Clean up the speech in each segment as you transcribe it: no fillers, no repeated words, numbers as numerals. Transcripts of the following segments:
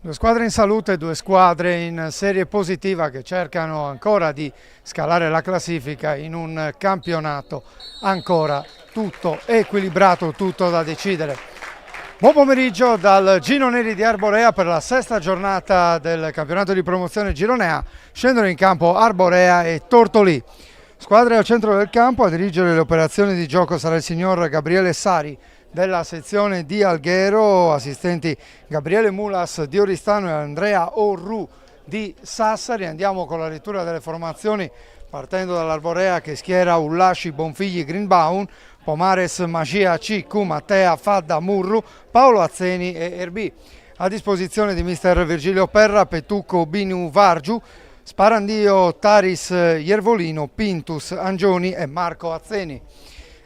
Due squadre in salute, due squadre in serie positiva che cercano ancora di scalare la classifica in un campionato ancora tutto equilibrato, tutto da decidere. Buon pomeriggio dal Gino Neri di Arborea per la sesta giornata del campionato di promozione Gironea. Scendono in campo Arborea e Tortolì. Squadre al centro del campo. A dirigere le operazioni di gioco sarà il signor Gabriele Sari della sezione di Alghero, assistenti Gabriele Mulas di Oristano e Andrea Orru di Sassari. Andiamo con la lettura delle formazioni partendo dall'Arborea che schiera Ullasci, Bonfigli, Greenbaum, Pomares, Magia, Ciccu, Mattea, Fadda, Murru, Paolo Azzeni e Erbi. A disposizione di mister Virgilio Perra, Petucco, Binu, Vargiu, Sparandio, Taris, Iervolino, Pintus, Angioni e Marco Azzeni.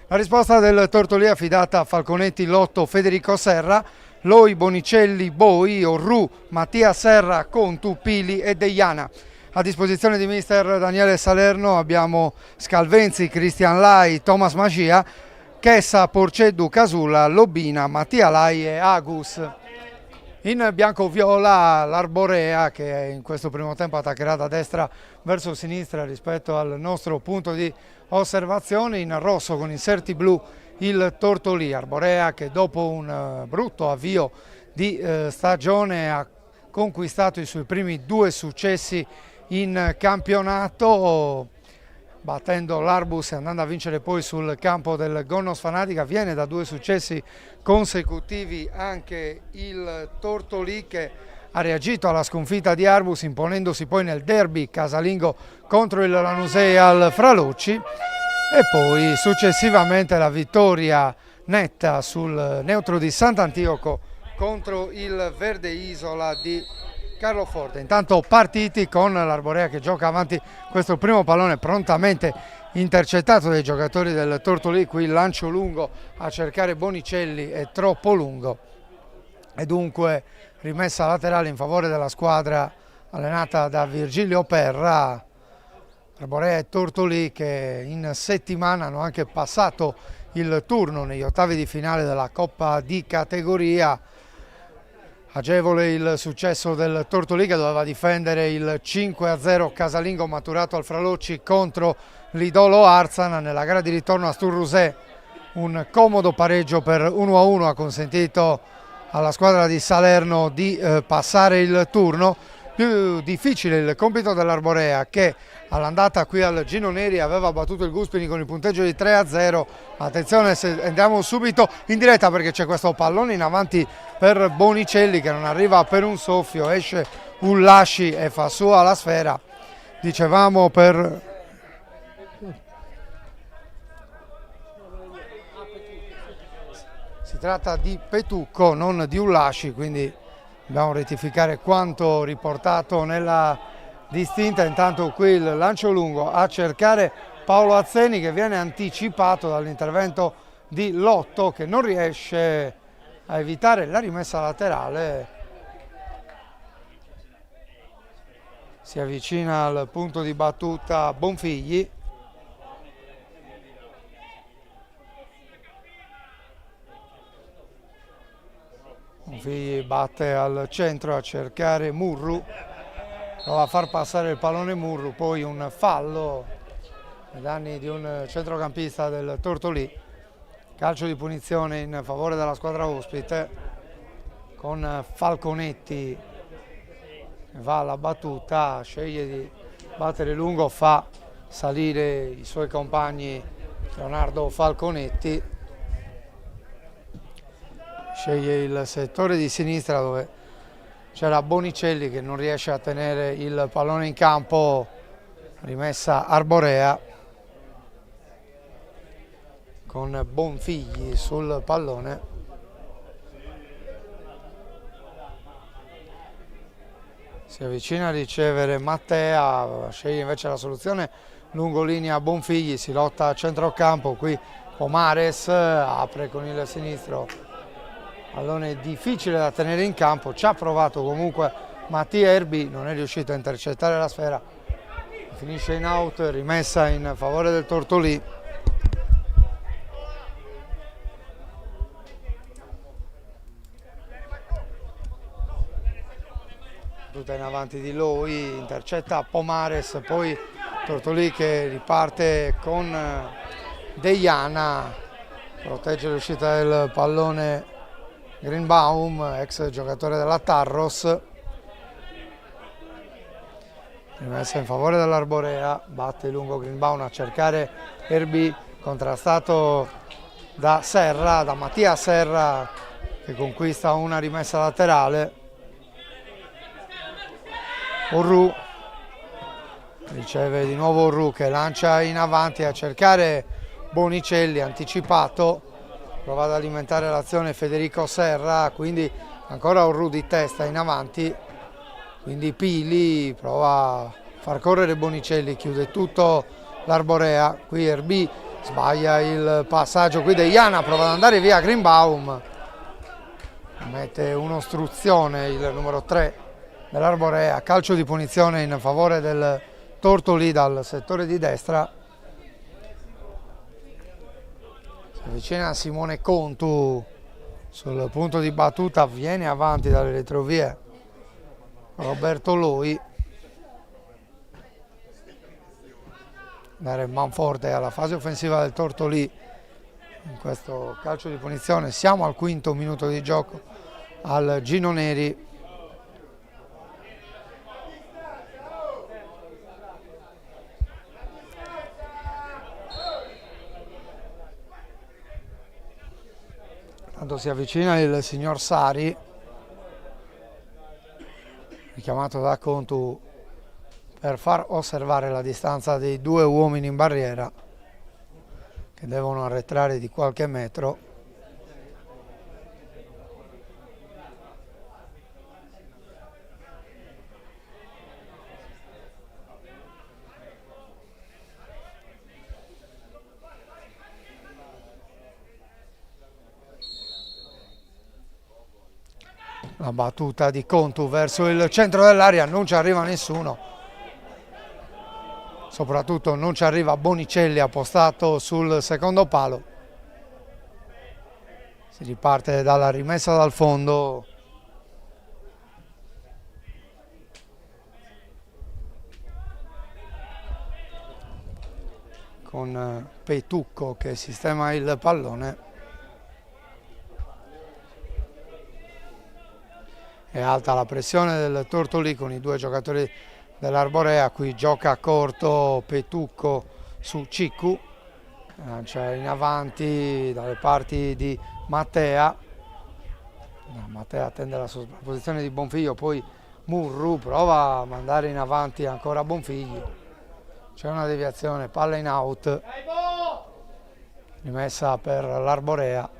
La risposta del Tortolì affidata a Falconetti, Lotto, Federico Serra, Loi, Bonicelli, Boi, Orru, Mattia Serra, Contu, Pili e Deiana. A disposizione di mister Daniele Salerno abbiamo Scalvenzi, Cristian Lai, Thomas Magia, Chessa, Porceddu, Casulla, Lobina, Mattia Lai e Agus. In bianco-viola l'Arborea che in questo primo tempo attaccherà da destra verso sinistra rispetto al nostro punto di osservazione. In rosso con inserti blu il Tortolì. Arborea che dopo un brutto avvio di stagione ha conquistato i suoi primi due successi in campionato, battendo l'Arbus e andando a vincere poi sul campo del Gonnos Fanatica. Viene da due successi consecutivi anche il Tortolì che ha reagito alla sconfitta di Arbus imponendosi poi nel derby casalingo contro il Lanusei al Fralocci e poi successivamente la vittoria netta sul neutro di Sant'Antioco contro il Verde Isola di Carloforte. Intanto partiti con l'Arborea che gioca avanti questo primo pallone prontamente intercettato dai giocatori del Tortolì. Qui il lancio lungo a cercare Bonicelli è troppo lungo e dunque rimessa laterale in favore della squadra allenata da Virgilio Perra. Arborea e Tortolì che in settimana hanno anche passato il turno negli ottavi di finale della Coppa di categoria. Agevole il successo del Tortolì che doveva difendere il 5-0 casalingo maturato al Fralocci contro l'Idolo Arzana. Nella gara di ritorno a Sturrusè un comodo pareggio per 1-1 ha consentito alla squadra di Salerno di passare il turno. Più difficile il compito dell'Arborea che all'andata qui al Gino Neri aveva battuto il Guspini con il punteggio di 3-0. Attenzione, andiamo subito in diretta perché c'è questo pallone in avanti per Bonicelli che non arriva per un soffio, esce Ullasci e fa sua la sfera. Dicevamo per... Si tratta di Petucco, non di Ullasci, quindi dobbiamo rettificare quanto riportato nella distinta. Intanto qui il lancio lungo a cercare Paolo Azzeni che viene anticipato dall'intervento di Lotto che non riesce a evitare la rimessa laterale. Si avvicina al punto di battuta Bonfigli. Bonfigli batte al centro a cercare Murru, prova a far passare il pallone Murru, poi un fallo ai danni di un centrocampista del Tortolì. Calcio di punizione in favore della squadra ospite con Falconetti che va alla battuta, sceglie di battere lungo, fa salire i suoi compagni Leonardo Falconetti. Sceglie il settore di sinistra dove c'era Bonicelli che non riesce a tenere il pallone in campo, rimessa Arborea con Bonfigli sul pallone. Si avvicina a ricevere Mattea, sceglie invece la soluzione lungolinea Bonfigli, si lotta a centrocampo, qui Pomares apre con il sinistro, pallone difficile da tenere in campo, ci ha provato comunque Mattia Erbi, non è riuscito a intercettare la sfera, finisce in out, rimessa in favore del Tortolì. tutta in avanti di lui, intercetta Pomares, poi Tortolì che riparte con Deiana, protegge l'uscita del pallone Greenbaum, ex giocatore della Tarros. Rimessa in favore dell'Arborea, batte lungo Greenbaum a cercare Erbi, contrastato da Serra, da Mattia Serra, che conquista una rimessa laterale. Orru riceve di nuovo Orru che lancia in avanti a cercare Bonicelli, anticipato, prova ad alimentare l'azione Federico Serra, quindi ancora Orru di testa in avanti, quindi Pili prova a far correre Bonicelli, chiude tutto l'Arborea, qui Erbi sbaglia il passaggio, qui Deiana prova ad andare via Greenbaum, mette un'ostruzione il numero 3 dell'Arborea, calcio di punizione in favore del Tortolì dal settore di destra. Si avvicina Simone Contu sul punto di battuta, viene avanti dalle retrovie Roberto Loi, dare manforte alla fase offensiva del Tortolì in questo calcio di punizione. Siamo al quinto minuto di gioco al Gino Neri. Tanto si avvicina il signor Sari, richiamato da Contu per far osservare la distanza dei due uomini in barriera che devono arretrare di qualche metro. La battuta di Contu verso il centro dell'area, non ci arriva nessuno, soprattutto non ci arriva Bonicelli appostato sul secondo palo. Si riparte dalla rimessa dal fondo. Con Petucco che sistema il pallone. È alta la pressione del Tortolì con i due giocatori dell'Arborea, qui gioca a corto Petucco su Ciccu, lancia in avanti dalle parti di Mattea, Mattea attende la sovrapposizione di Bonfiglio, poi Murru prova a mandare in avanti ancora Bonfigli, c'è una deviazione, palla in out, rimessa per l'Arborea.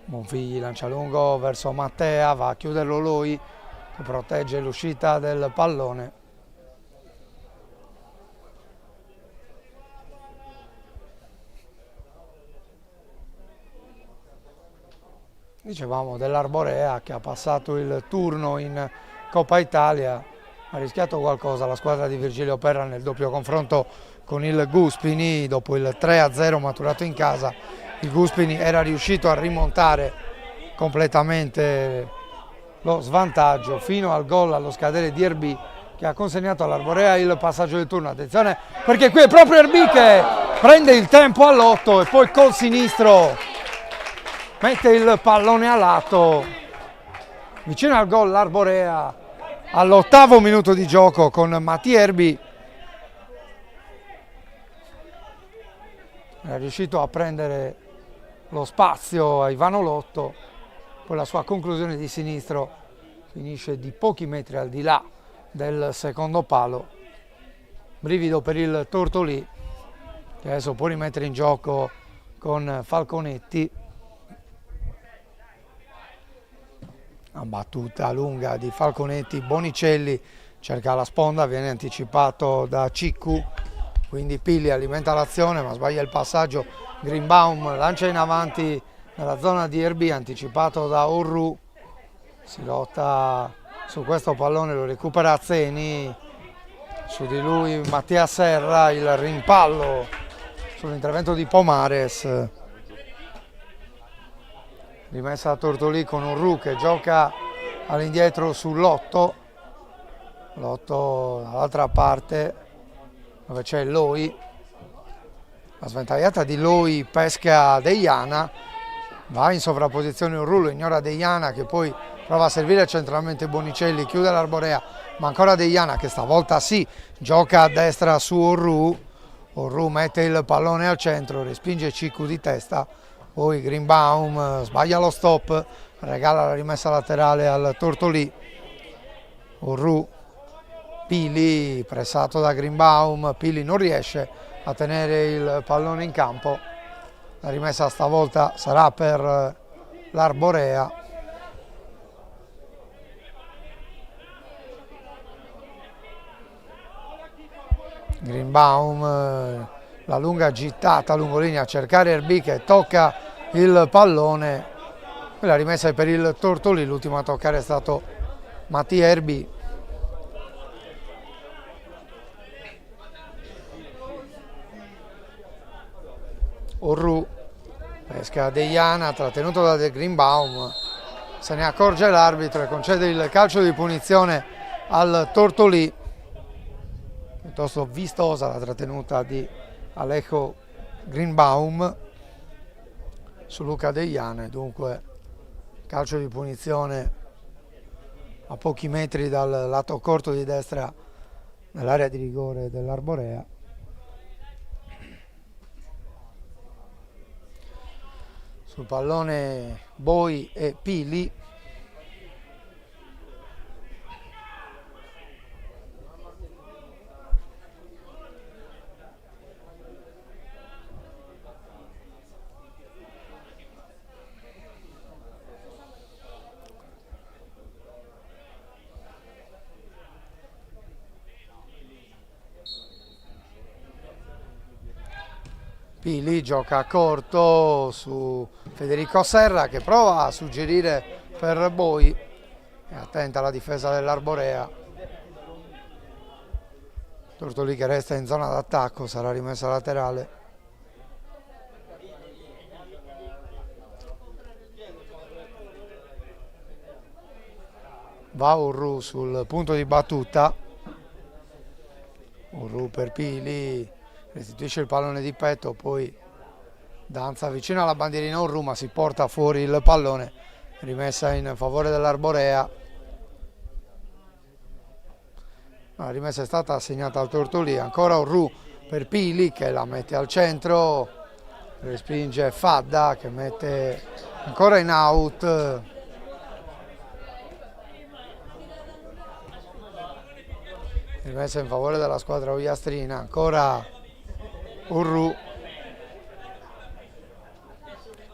Bonfigli lancia lungo verso Mattea, va a chiuderlo lui che protegge l'uscita del pallone. Dicevamo dell'Arborea che ha passato il turno in Coppa Italia, ha rischiato qualcosa la squadra di Virgilio Perra nel doppio confronto con il Guspini dopo il 3-0 maturato in casa. Il Guspini era riuscito a rimontare completamente lo svantaggio fino al gol allo scadere di Erbi che ha consegnato all'Arborea il passaggio del turno. Attenzione perché qui è proprio Erbi che prende il tempo all'8 e poi col sinistro mette il pallone a lato. Vicino al gol l'Arborea all'8° minuto di gioco con Mattia Erbi. È riuscito a prendere lo spazio a Ivano Lotto, poi la sua conclusione di sinistro finisce di pochi metri al di là del secondo palo. Brivido per il Tortolì che adesso può rimettere in gioco con Falconetti. Una battuta lunga di Falconetti, Bonicelli cerca la sponda, viene anticipato da Ciccu, quindi Pili alimenta l'azione ma sbaglia il passaggio. Greenbaum lancia in avanti nella zona di Erbi, anticipato da Orru, si lotta su questo pallone, lo recupera Zeni, su di lui Mattia Serra, il rimpallo sull'intervento di Pomares. rimessa a Tortolì con Urru che gioca all'indietro sull'8, l'8 dall'altra parte dove c'è Loi, la sventagliata di Loi pesca Deiana, va in sovrapposizione Urru, lo ignora Deiana che poi prova a servire centralmente Bonicelli, chiude l'Arborea, ma ancora Deiana che stavolta sì, gioca a destra su Urru, Urru mette il pallone al centro, respinge Cicu di testa, poi Greenbaum sbaglia lo stop, regala la rimessa laterale al Tortolì, Urru, Pili pressato da Greenbaum, Pili non riesce a tenere il pallone in campo, la rimessa stavolta sarà per l'Arborea. Greenbaum, la lunga gittata lungolinea a cercare Herbie che tocca il pallone, la rimessa è per il Tortolì, l'ultimo a toccare è stato Mattia Herbie. Urru pesca Deiana, trattenuto da De Greenbaum, se ne accorge l'arbitro e concede il calcio di punizione al Tortolì. Piuttosto vistosa la trattenuta di Alejo Greenbaum su Luca Deiana, dunque calcio di punizione a pochi metri dal lato corto di destra nell'area di rigore dell'Arborea. Sul pallone Boi e Pili. Pili gioca a corto su Federico Serra che prova a suggerire per Boi, è attenta alla difesa dell'Arborea. Tortolì che resta in zona d'attacco, sarà rimessa laterale. Va Urru sul punto di battuta, Urru per Pili, restituisce il pallone di petto, poi danza vicino alla bandierina Urru ma si porta fuori il pallone, rimessa in favore dell'Arborea. La rimessa è stata assegnata al Tortolì, ancora Urru per Pili che la mette al centro, respinge Fadda che mette ancora in out. Rimessa in favore della squadra ogliastrina, ancora Urru,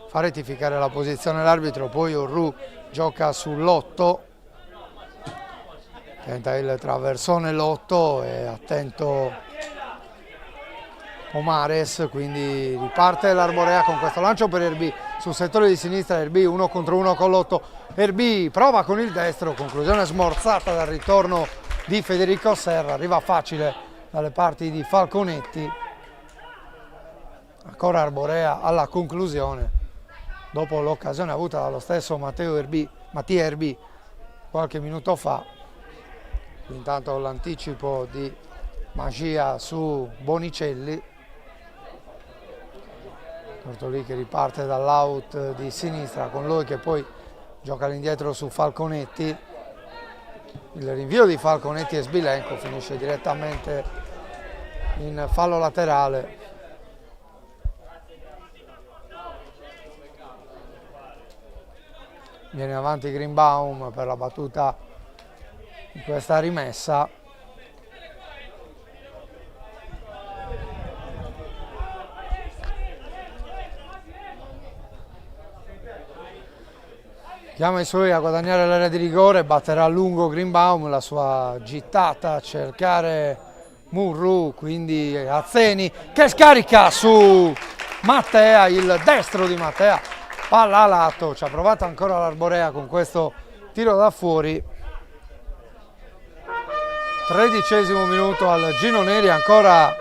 fa rettificare la posizione l'arbitro, poi Urru gioca sull'8, tenta il traversone l'8, è attento Omares, quindi riparte l'Arborea con questo lancio per Herbie sul settore di sinistra, Herbie 1 contro 1 con l'8, Herbie prova con il destro, conclusione smorzata dal ritorno di Federico Serra, arriva facile dalle parti di Falconetti. Ancora Arborea alla conclusione dopo l'occasione avuta dallo stesso Mattia Herbie qualche minuto fa. Intanto l'anticipo di Magia su Bonicelli, Tortolì che riparte dall'out di sinistra con lui che poi gioca all'indietro su Falconetti, il rinvio di Falconetti e Sbilenco finisce direttamente in fallo laterale. Viene avanti Greenbaum per la battuta di questa rimessa. Chiama i suoi a guadagnare l'area di rigore, batterà a lungo Greenbaum, la sua gittata a cercare Murru, quindi Azzeni che scarica su Mattea, il destro di Mattea, palla a lato, ci ha provato ancora l'Arborea con questo tiro da fuori. 13° minuto al Gino Neri, ancora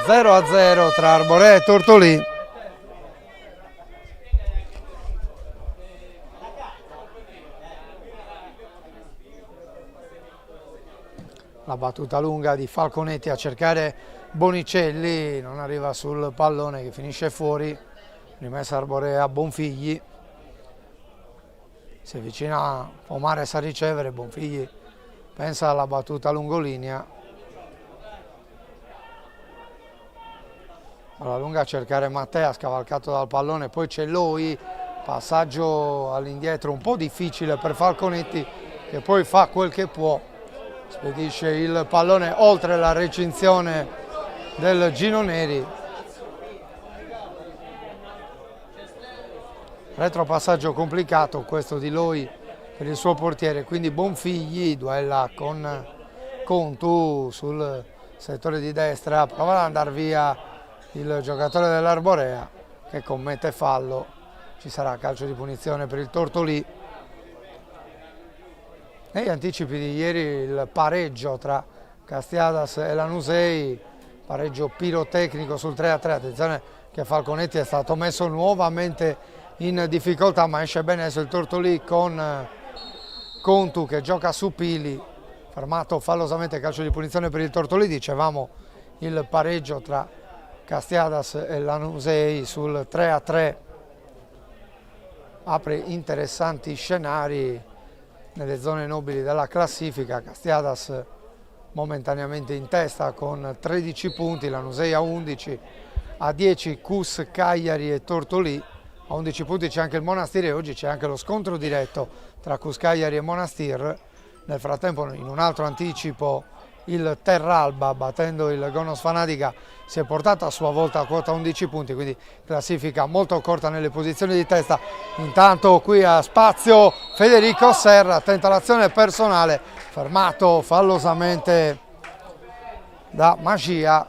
0-0 tra Arborea e Tortolì. la battuta lunga di Falconetti a cercare Bonicelli, non arriva sul pallone che finisce fuori, rimessa Arborea a Bonfigli, si avvicina Pomares a ricevere, Bonfigli pensa alla battuta lungolinea, alla lunga a cercare Mattea, scavalcato dal pallone, poi c'è Loi, passaggio all'indietro un po' difficile per Falconetti che poi fa quel che può, spedisce il pallone oltre la recinzione del Gino Neri, retropassaggio complicato questo di Loi per il suo portiere, quindi Bonfigli duella con Contu sul settore di destra, prova ad andare via il giocatore dell'Arborea che commette fallo, ci sarà calcio di punizione per il Tortolì. Negli anticipi di ieri il pareggio tra Castiadas e Lanusei, pareggio pirotecnico sul 3-3, attenzione che Falconetti è stato messo nuovamente in difficoltà, ma esce bene adesso il Tortolì con Contu che gioca su Pili, fermato fallosamente, calcio di punizione per il Tortolì. Dicevamo il pareggio tra Castiadas e Lanusei sul 3-3 apre interessanti scenari nelle zone nobili della classifica. Castiadas momentaneamente in testa con 13 punti, Lanusei a 11, a 10 Cus, Cagliari e Tortolì, a 11 punti c'è anche il Monastir e oggi c'è anche lo scontro diretto tra Cus Cagliari e Monastir. Nel frattempo in un altro anticipo il Terralba, battendo il Gonos Fanatica, si è portato a sua volta a quota 11 punti, quindi classifica molto corta nelle posizioni di testa. Intanto qui a spazio Federico Serra, tenta l'azione personale, fermato fallosamente da Magia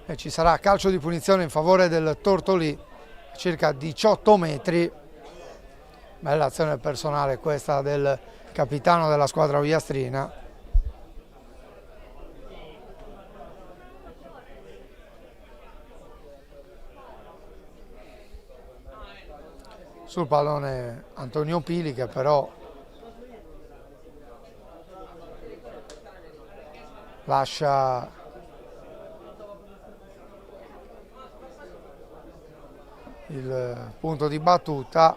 e ci sarà calcio di punizione in favore del Tortolì, circa 18 metri. Bella azione personale questa del capitano della squadra ogliastrina. Sul pallone Antonio Pili che però lascia il punto di battuta.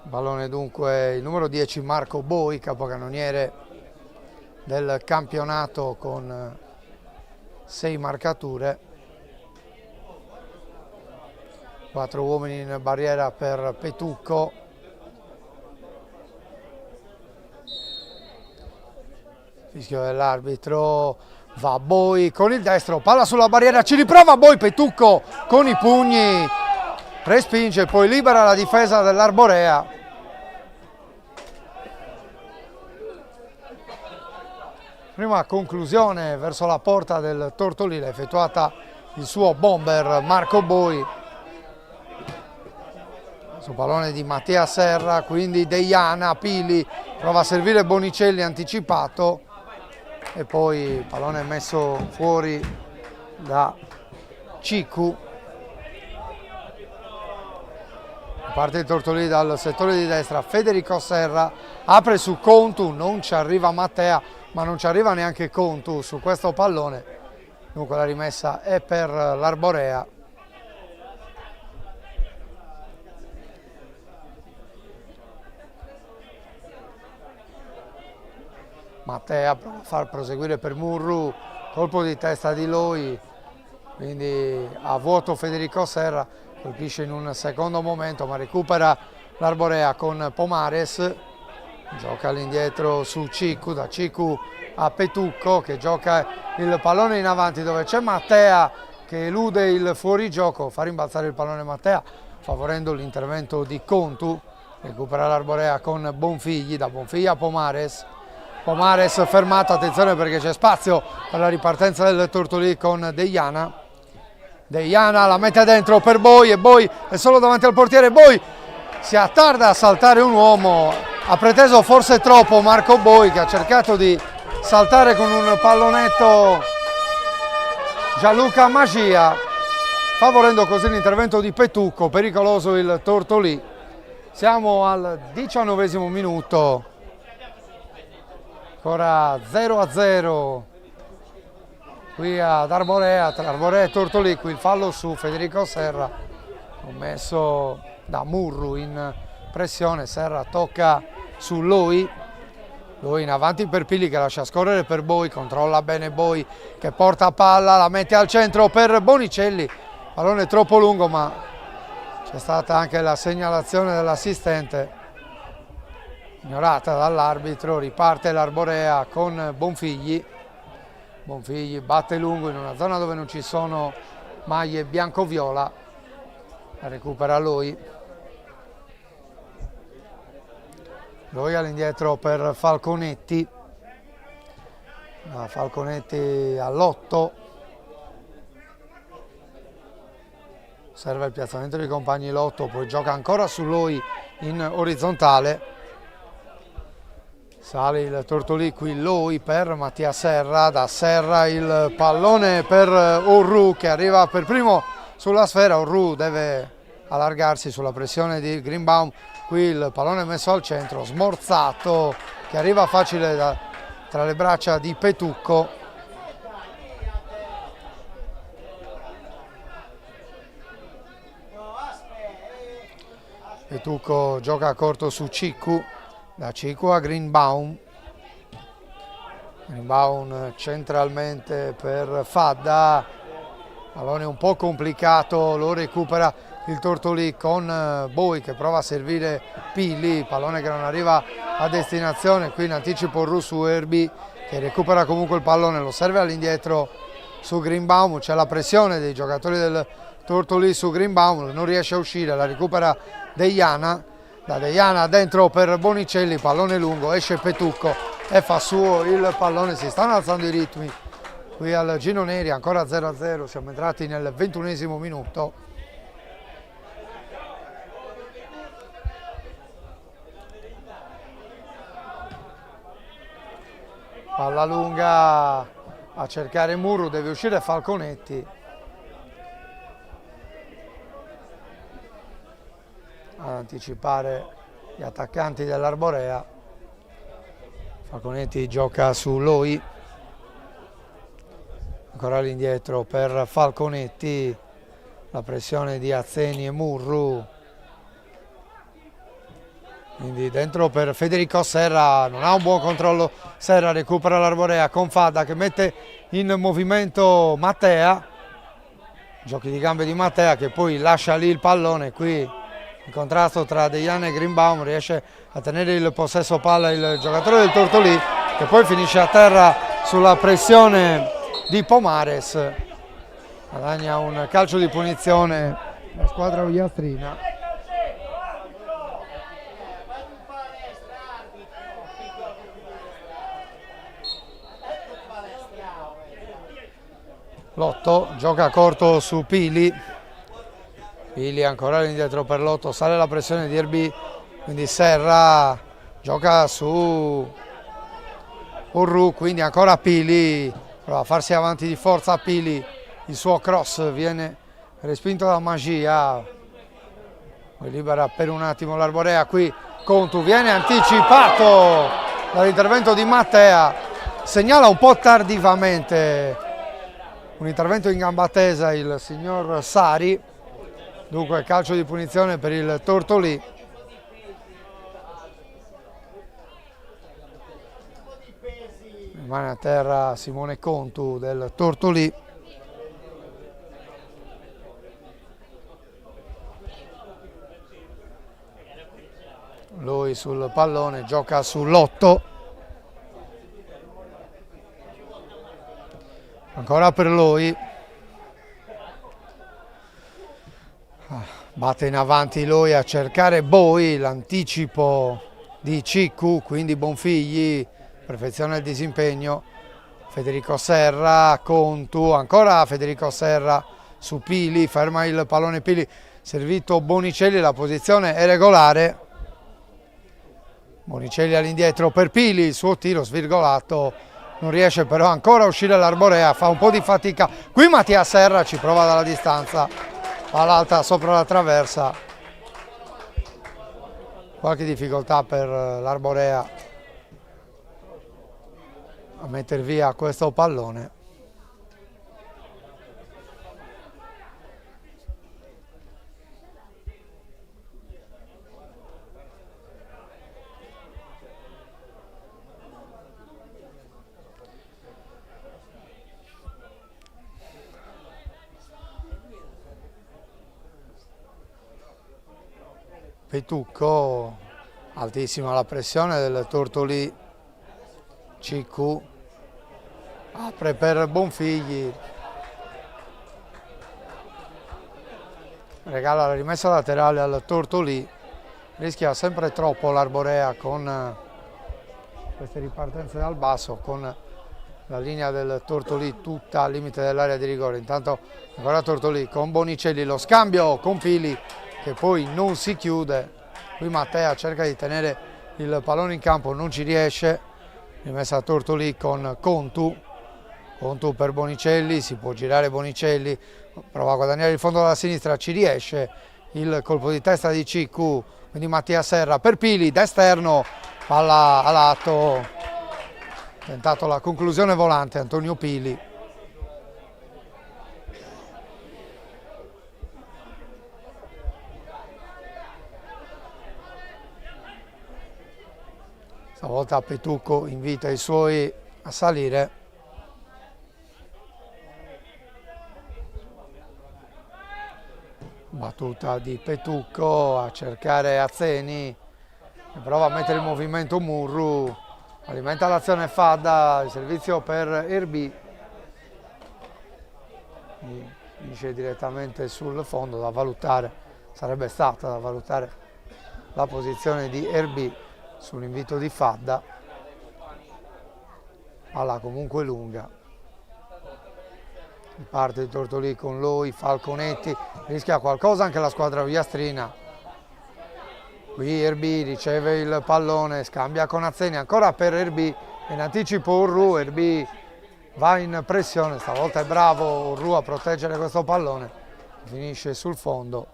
Pallone dunque il numero 10 Marco Boi, capocannoniere del campionato con 6 marcature. 4 uomini in barriera per Petucco. Fischio dell'arbitro, va Boi con il destro, palla sulla barriera, ci riprova Boi, Petucco con i pugni, respinge, poi libera la difesa dell'Arborea. Prima conclusione verso la porta del Tortolì, l'ha effettuata il suo bomber Marco Boi. Su pallone di Mattia Serra, quindi Deiana, Pili, prova a servire Bonicelli anticipato e poi pallone messo fuori da Cicu. Parte il Tortolì dal settore di destra, Federico Serra apre su Contu, non ci arriva Mattea, ma non ci arriva neanche Contu su questo pallone. Dunque la rimessa è per l'Arborea. Mattea prova a far proseguire per Murru, colpo di testa di Loi, quindi a vuoto Federico Serra, colpisce in un secondo momento ma recupera l'Arborea con Pomares, gioca all'indietro su Cicu, da Cicu a Petucco che gioca il pallone in avanti dove c'è Mattea che elude il fuorigioco, fa rimbalzare il pallone Mattea favorendo l'intervento di Contu, recupera l'Arborea con Bonfigli, da Bonfigli a Pomares. Pomares fermato, attenzione perché c'è spazio per la ripartenza del Tortolì con Deiana. Deiana la mette dentro per Boi e Boi è solo davanti al portiere. Boi si attarda a saltare un uomo, ha preteso forse troppo Marco Boi che ha cercato di saltare con un pallonetto Gianluca Magia, favorendo così l'intervento di Petucco, pericoloso il Tortolì. Siamo al 19° minuto. ancora 0-0 qui ad Arborea, tra Arborea e Tortolì. Qui il fallo su Federico Serra, commesso da Murru in pressione. Serra tocca su Loi in avanti per Pili che lascia scorrere per Boi, controlla bene Boi che porta palla, la mette al centro per Bonicelli, pallone troppo lungo, ma c'è stata anche la segnalazione dell'assistente ignorata dall'arbitro. Riparte l'Arborea con Bonfigli batte lungo in una zona dove non ci sono maglie bianco-viola, la recupera Loi all'indietro per Falconetti, Falconetti all'8, serve il piazzamento dei compagni l'8, poi gioca ancora su Loi in orizzontale. Sale il Tortolì, qui Loi per Mattia Serra, da Serra il pallone per Orru che arriva per primo sulla sfera. Orru deve allargarsi sulla pressione di Greenbaum, qui il pallone messo al centro, smorzato che arriva facile tra le braccia di Petucco. Petucco gioca a corto su Ciccu, da Ciccu a Greenbaum centralmente per Fadda, pallone un po' complicato, lo recupera il Tortolì con Boi che prova a servire Pili, pallone che non arriva a destinazione, qui in anticipo Ru su Erbi che recupera comunque il pallone, lo serve all'indietro su Greenbaum, c'è la pressione dei giocatori del Tortolì su Greenbaum, non riesce a uscire, la recupera Deiana, da Deiana dentro per Bonicelli, pallone lungo, esce Petucco e fa suo il pallone. Si stanno alzando i ritmi qui al Gino Neri, ancora 0-0, siamo entrati nel 21esimo minuto. Palla lunga a cercare Murru, deve uscire Falconetti. Ad anticipare gli attaccanti dell'Arborea. Falconetti gioca su Loi, ancora all'indietro per Falconetti, la pressione di Azzeni e Murru, quindi dentro per Federico Serra, non ha un buon controllo Serra, recupera l'Arborea con Fadda che mette in movimento Mattea, giochi di gambe di Mattea che poi lascia lì il pallone. Qui il contrasto tra Deiana e Greenbaum, riesce a tenere il possesso palla il giocatore del Tortolì che poi finisce a terra sulla pressione di Pomares, guadagna un calcio di punizione la squadra ogliastrina. Lotto gioca a corto su Pili ancora all'indietro per Lotto, sale la pressione di Erbi, quindi Serra gioca su Orru, quindi ancora Pili, prova a farsi avanti di forza Pili, il suo cross viene respinto da Magia, poi libera per un attimo l'Arborea, qui Contu viene anticipato dall'intervento di Mattea, segnala un po' tardivamente un intervento in gamba tesa il signor Sari, dunque calcio di punizione per il Tortolì. Rimane a terra Simone Contu del Tortolì. Lui sul pallone, gioca sull'8. Ancora per lui. Batte in avanti lui a cercare Boi, l'anticipo di Ciccu, quindi Bonfigli, perfeziona il disimpegno. Federico Serra, Contu, ancora Federico Serra su Pili, ferma il pallone Pili, servito Bonicelli, la posizione è regolare. Bonicelli all'indietro per Pili, il suo tiro svirgolato, non riesce però ancora a uscire l'Arborea, fa un po' di fatica. Qui Mattia Serra ci prova dalla distanza, palla alta sopra la traversa, qualche difficoltà per l'Arborea. a mettere via questo pallone. Petucco, altissima la pressione del Tortolì, CQ, apre per Bonfigli, regala la rimessa laterale al Tortolì, rischia sempre troppo l'Arborea con queste ripartenze dal basso, con la linea del Tortolì tutta al limite dell'area di rigore. Intanto ancora Tortolì con Bonicelli, lo scambio con Pili che poi non si chiude. Qui Mattea cerca di tenere il pallone in campo, non ci riesce. Rimessa a Tortolì con Contu per Bonicelli, si può girare Bonicelli, prova a guadagnare il fondo dalla sinistra, ci riesce. Il colpo di testa di CQ, quindi Mattia Serra per Pili, da esterno, palla a lato, tentato la conclusione volante Antonio Pili. Stavolta Petucco invita i suoi a salire. Battuta di Petucco a cercare Azzeni, prova a mettere in movimento Murru, alimenta l'azione Fadda, il servizio per Erbi, finisce direttamente sul fondo, da valutare, sarebbe stata da valutare la posizione di Erbi sull'invito di Fadda, palla comunque lunga. Parte il Tortolì con lui, Falconetti, rischia qualcosa anche la squadra viastrina. Qui Erbi riceve il pallone, scambia con Azzeni, ancora per Erbi, in anticipo Urru, Erbi va in pressione, stavolta è bravo Urru a proteggere questo pallone, finisce sul fondo.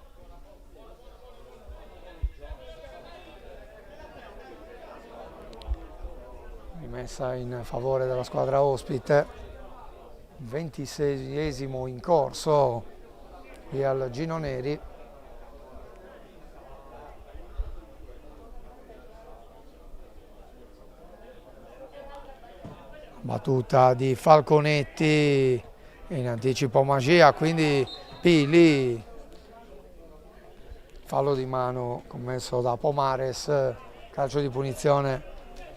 Rimessa in favore della squadra ospite. 26esimo in corso qui al Gino Neri. Battuta di Falconetti, in anticipo Magia, quindi Pili, fallo di mano commesso da Pomares, calcio di punizione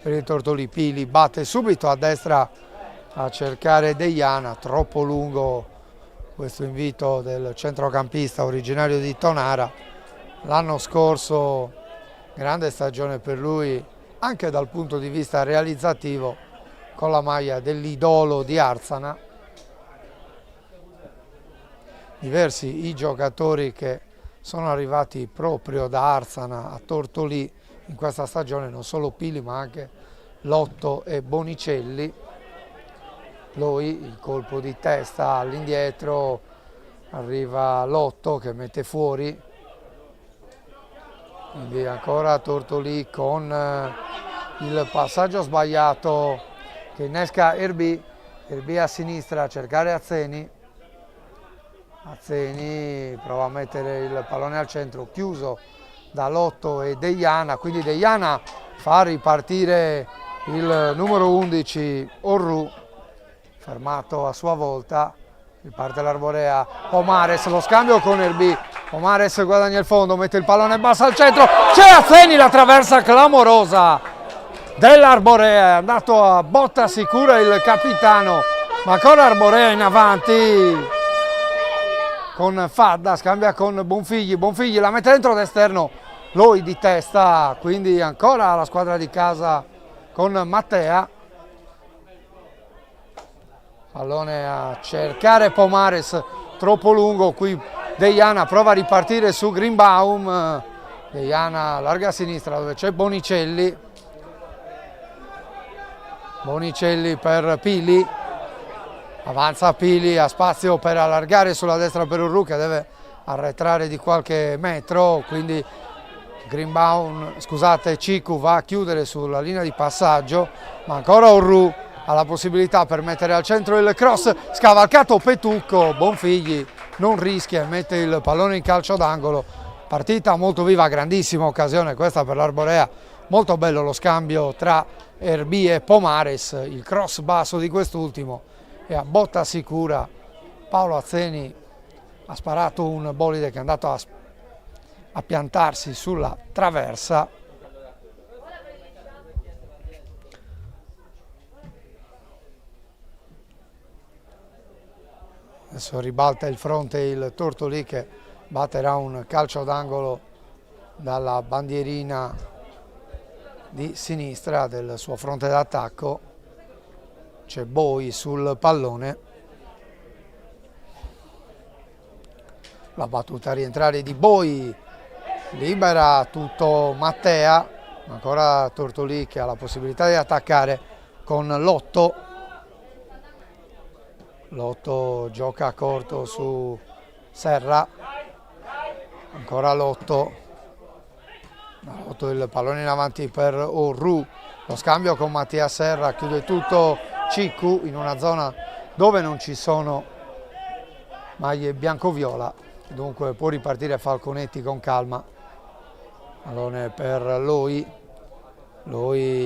per il Tortolì. Pili batte subito a destra a cercare Deiana, troppo lungo questo invito del centrocampista originario di Tonara. L'anno scorso grande stagione per lui anche dal punto di vista realizzativo con la maglia dell'Idolo di Arzana. Diversi i giocatori che sono arrivati proprio da Arzana a Tortolì in questa stagione, non solo Pili ma anche Lotto e Bonicelli. Lui, il colpo di testa all'indietro, arriva Lotto che mette fuori, quindi ancora Tortolì con il passaggio sbagliato che innesca Erbi a sinistra a cercare Azzeni, Azzeni prova a mettere il pallone al centro, chiuso da Lotto e Deiana, quindi Deiana fa ripartire il numero 11 Orru, fermato a sua volta, riparte l'Arborea, Pomares, lo scambio con Erbi, Pomares guadagna il fondo, mette il pallone basso al centro, c'è Azzeni, la traversa clamorosa dell'Arborea, è andato a botta sicura il capitano, ma ancora Arborea in avanti con Fadda, scambia con Bonfigli, Bonfigli la mette dentro d'esterno, lui di testa, quindi ancora la squadra di casa con Mattea. Pallone a cercare Pomares, troppo lungo, qui Deiana prova a ripartire su Greenbaum, Deiana larga a sinistra dove c'è Bonicelli, Bonicelli per Pili, avanza Pili, ha spazio per allargare sulla destra per Urru che deve arretrare di qualche metro, quindi Greenbaum, scusate, Cicu va a chiudere sulla linea di passaggio, ma ancora Urru ha la possibilità per mettere al centro il cross, scavalcato Petucco, Bonfigli non rischia e mette il pallone in calcio d'angolo. Partita molto viva, grandissima occasione questa per l'Arborea, molto bello lo scambio tra Erbì e Pomares, il cross basso di quest'ultimo e a botta sicura Paolo Azzeni ha sparato un bolide che è andato a piantarsi sulla traversa. Adesso ribalta il fronte il Tortolì che batterà un calcio d'angolo dalla bandierina di sinistra del suo fronte d'attacco. C'è Boi sul pallone. La battuta a rientrare di Boi, libera tutto Mattea, ancora Tortolì che ha la possibilità di attaccare con Lotto. Lotto gioca a corto su Serra, ancora Lotto, il pallone in avanti per Orru, lo scambio con Mattia Serra, chiude tutto Ciccu in una zona dove non ci sono maglie bianco-viola, dunque può ripartire Falconetti con calma. Pallone per Loi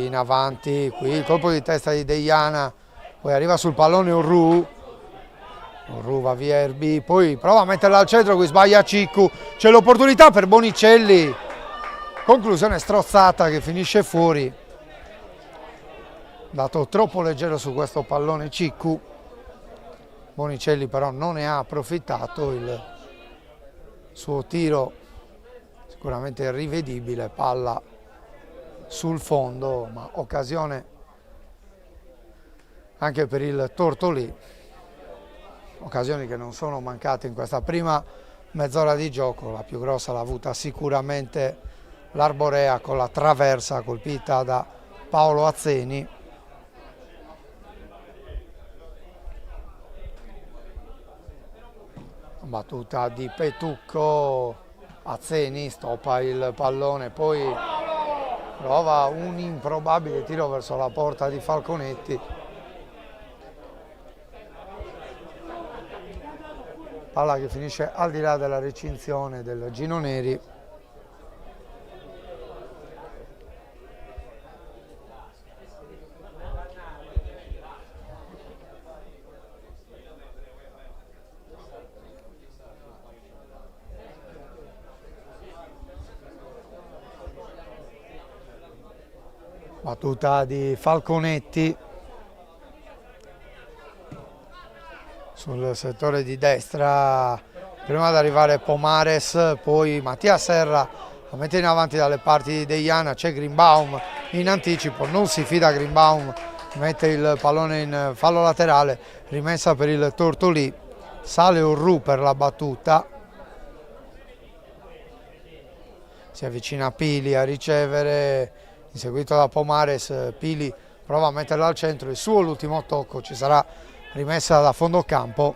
in avanti, qui il colpo di testa di Deiana, poi arriva sul pallone Orru va via Erbì, poi prova a metterla al centro, qui sbaglia Ciccu, c'è l'opportunità per Bonicelli, conclusione strozzata che finisce fuori, dato troppo leggero su questo pallone Ciccu, Bonicelli però non ne ha approfittato, il suo tiro sicuramente rivedibile, palla sul fondo, ma occasione anche per il Tortolì. Occasioni che non sono mancate in questa prima mezz'ora di gioco, la più grossa l'ha avuta sicuramente l'Arborea con la traversa colpita da Paolo Azzeni. Battuta di Petucco, Azzeni stoppa il pallone, poi prova un improbabile tiro verso la porta di Falconetti. Palla che finisce al di là della recinzione del Gino Neri. Battuta di Falconetti sul settore di destra, prima ad arrivare Pomares, poi Mattia Serra la mette in avanti dalle parti di Deiana, c'è Greenbaum in anticipo, non si fida Greenbaum, mette il pallone in fallo laterale, rimessa per il Tortolì, sale Orru per la battuta, si avvicina Pili a ricevere, inseguito da Pomares, Pili prova a metterla al centro, il suo l'ultimo tocco, ci sarà rimessa da fondo campo.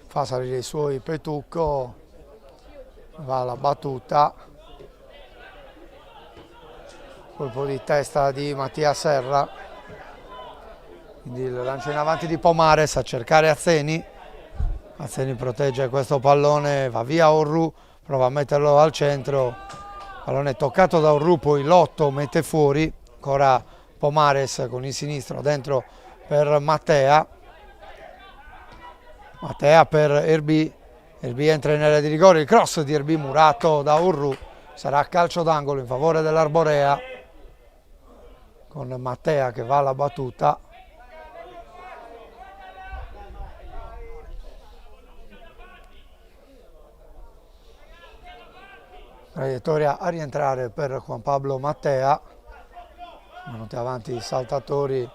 Fa salire i suoi Petucco, va alla battuta, colpo di testa di Mattia Serra. Quindi il lancio in avanti di Pomares a cercare Azzeni. Azzeni protegge questo pallone, va via Orru, prova a metterlo al centro. Pallone toccato da Orru, poi Lotto mette fuori. Ancora Pomares con il sinistro dentro per Mattea. Mattea per Erbì. Erbì entra in area di rigore, il cross di Erbì murato da Orru. Sarà calcio d'angolo in favore dell'Arborea. Con Mattea che va alla battuta. Traiettoria a rientrare per Juan Pablo Mattea, venuti avanti i saltatori.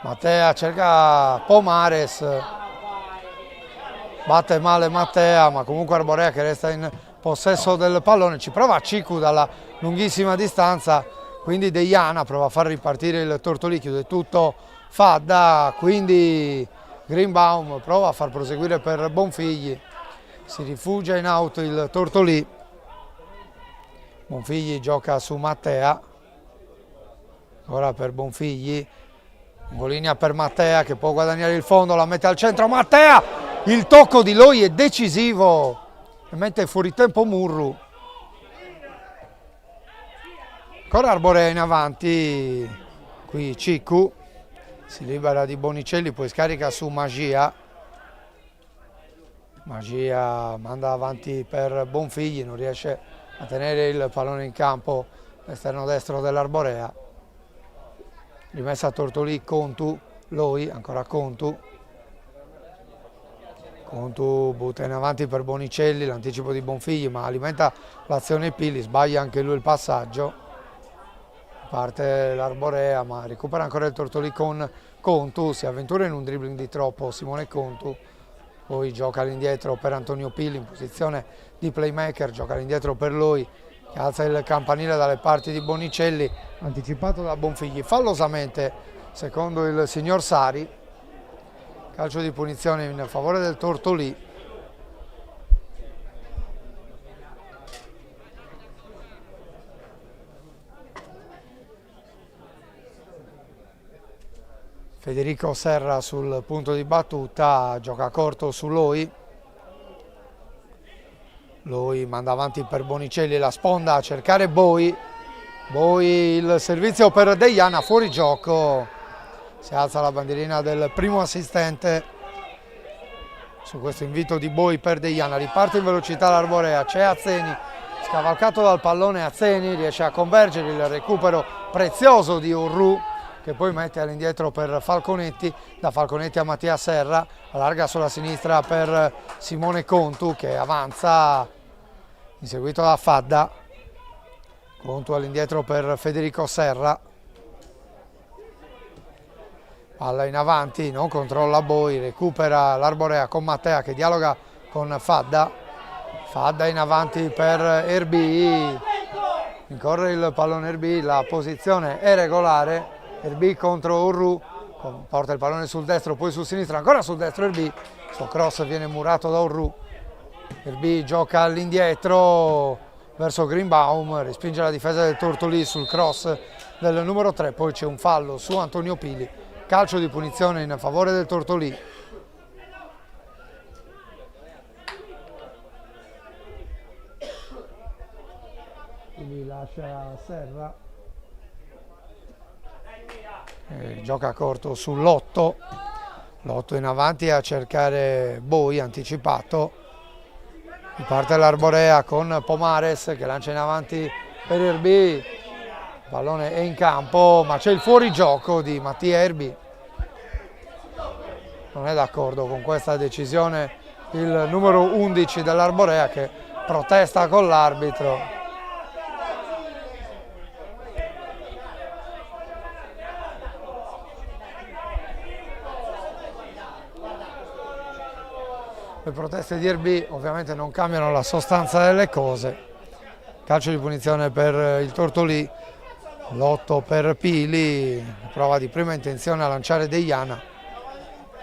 Mattea cerca Pomares, batte male Mattea, ma comunque Arborea che resta in possesso del pallone, ci prova Cicu dalla lunghissima distanza, quindi Deiana prova a far ripartire il Tortolì, chiude tutto Fadda, quindi Greenbaum prova a far proseguire per Bonfigli, si rifugia in out il Tortolì, Bonfigli gioca su Mattea, ora per Bonfigli, linea per Mattea che può guadagnare il fondo, la mette al centro, Mattea, il tocco di Loi è decisivo e mette fuori tempo Murru. Ancora Arborea in avanti, qui Cicu, si libera di Bonicelli, poi scarica su Magia. Magia manda avanti per Bonfigli, non riesce a tenere il pallone in campo, l'esterno destro dell'Arborea. Rimessa a Tortolì, Contu, Loi, ancora Contu. Contu butta in avanti per Bonicelli, l'anticipo di Bonfigli, ma alimenta l'azione Pili, sbaglia anche lui il passaggio. Parte l'Arborea, ma recupera ancora il Tortolì con Contu, si avventura in un dribbling di troppo Simone Contu, poi gioca all'indietro per Antonio Pili in posizione di playmaker, gioca all'indietro per lui, che alza il campanile dalle parti di Bonicelli, anticipato da Bonfigli, fallosamente secondo il signor Sari, calcio di punizione in favore del Tortolì. Federico Serra sul punto di battuta, gioca corto su Loi. Loi manda avanti per Bonicelli, la sponda a cercare Boi. Boi il servizio per Deiana, fuori gioco. Si alza la bandierina del primo assistente su questo invito di Boi per Deiana. Riparte in velocità l'Arborea, c'è Azzeni, scavalcato dal pallone Azzeni, riesce a convergere il recupero prezioso di Urru, che poi mette all'indietro per Falconetti, da Falconetti a Mattia Serra, allarga sulla sinistra per Simone Contu che avanza, inseguito da Fadda, Contu all'indietro per Federico Serra, palla in avanti, non controlla Boi, recupera l'Arborea con Mattea che dialoga con Fadda, Fadda in avanti per Erbi, incorre il pallone Erbi, la posizione è regolare, Erbi contro Urru, porta il pallone sul destro, poi sul sinistro, ancora sul destro Erbi, il suo cross viene murato da Urru, Erbi gioca all'indietro verso Greenbaum, respinge la difesa del Tortolì sul cross del numero 3, poi c'è un fallo su Antonio Pili, calcio di punizione in favore del Tortolì. Pili lascia Serra. Gioca corto sull'8, l'8 in avanti a cercare Boi, anticipato, parte l'Arborea con Pomares che lancia in avanti per Erbi, il pallone è in campo ma c'è il fuorigioco di Mattia Erbi, non è d'accordo con questa decisione il numero 11 dell'Arborea che protesta con l'arbitro. Le proteste di Erbi ovviamente non cambiano la sostanza delle cose. Calcio di punizione per il Tortolì, l'8 per Pili, prova di prima intenzione a lanciare Deiana,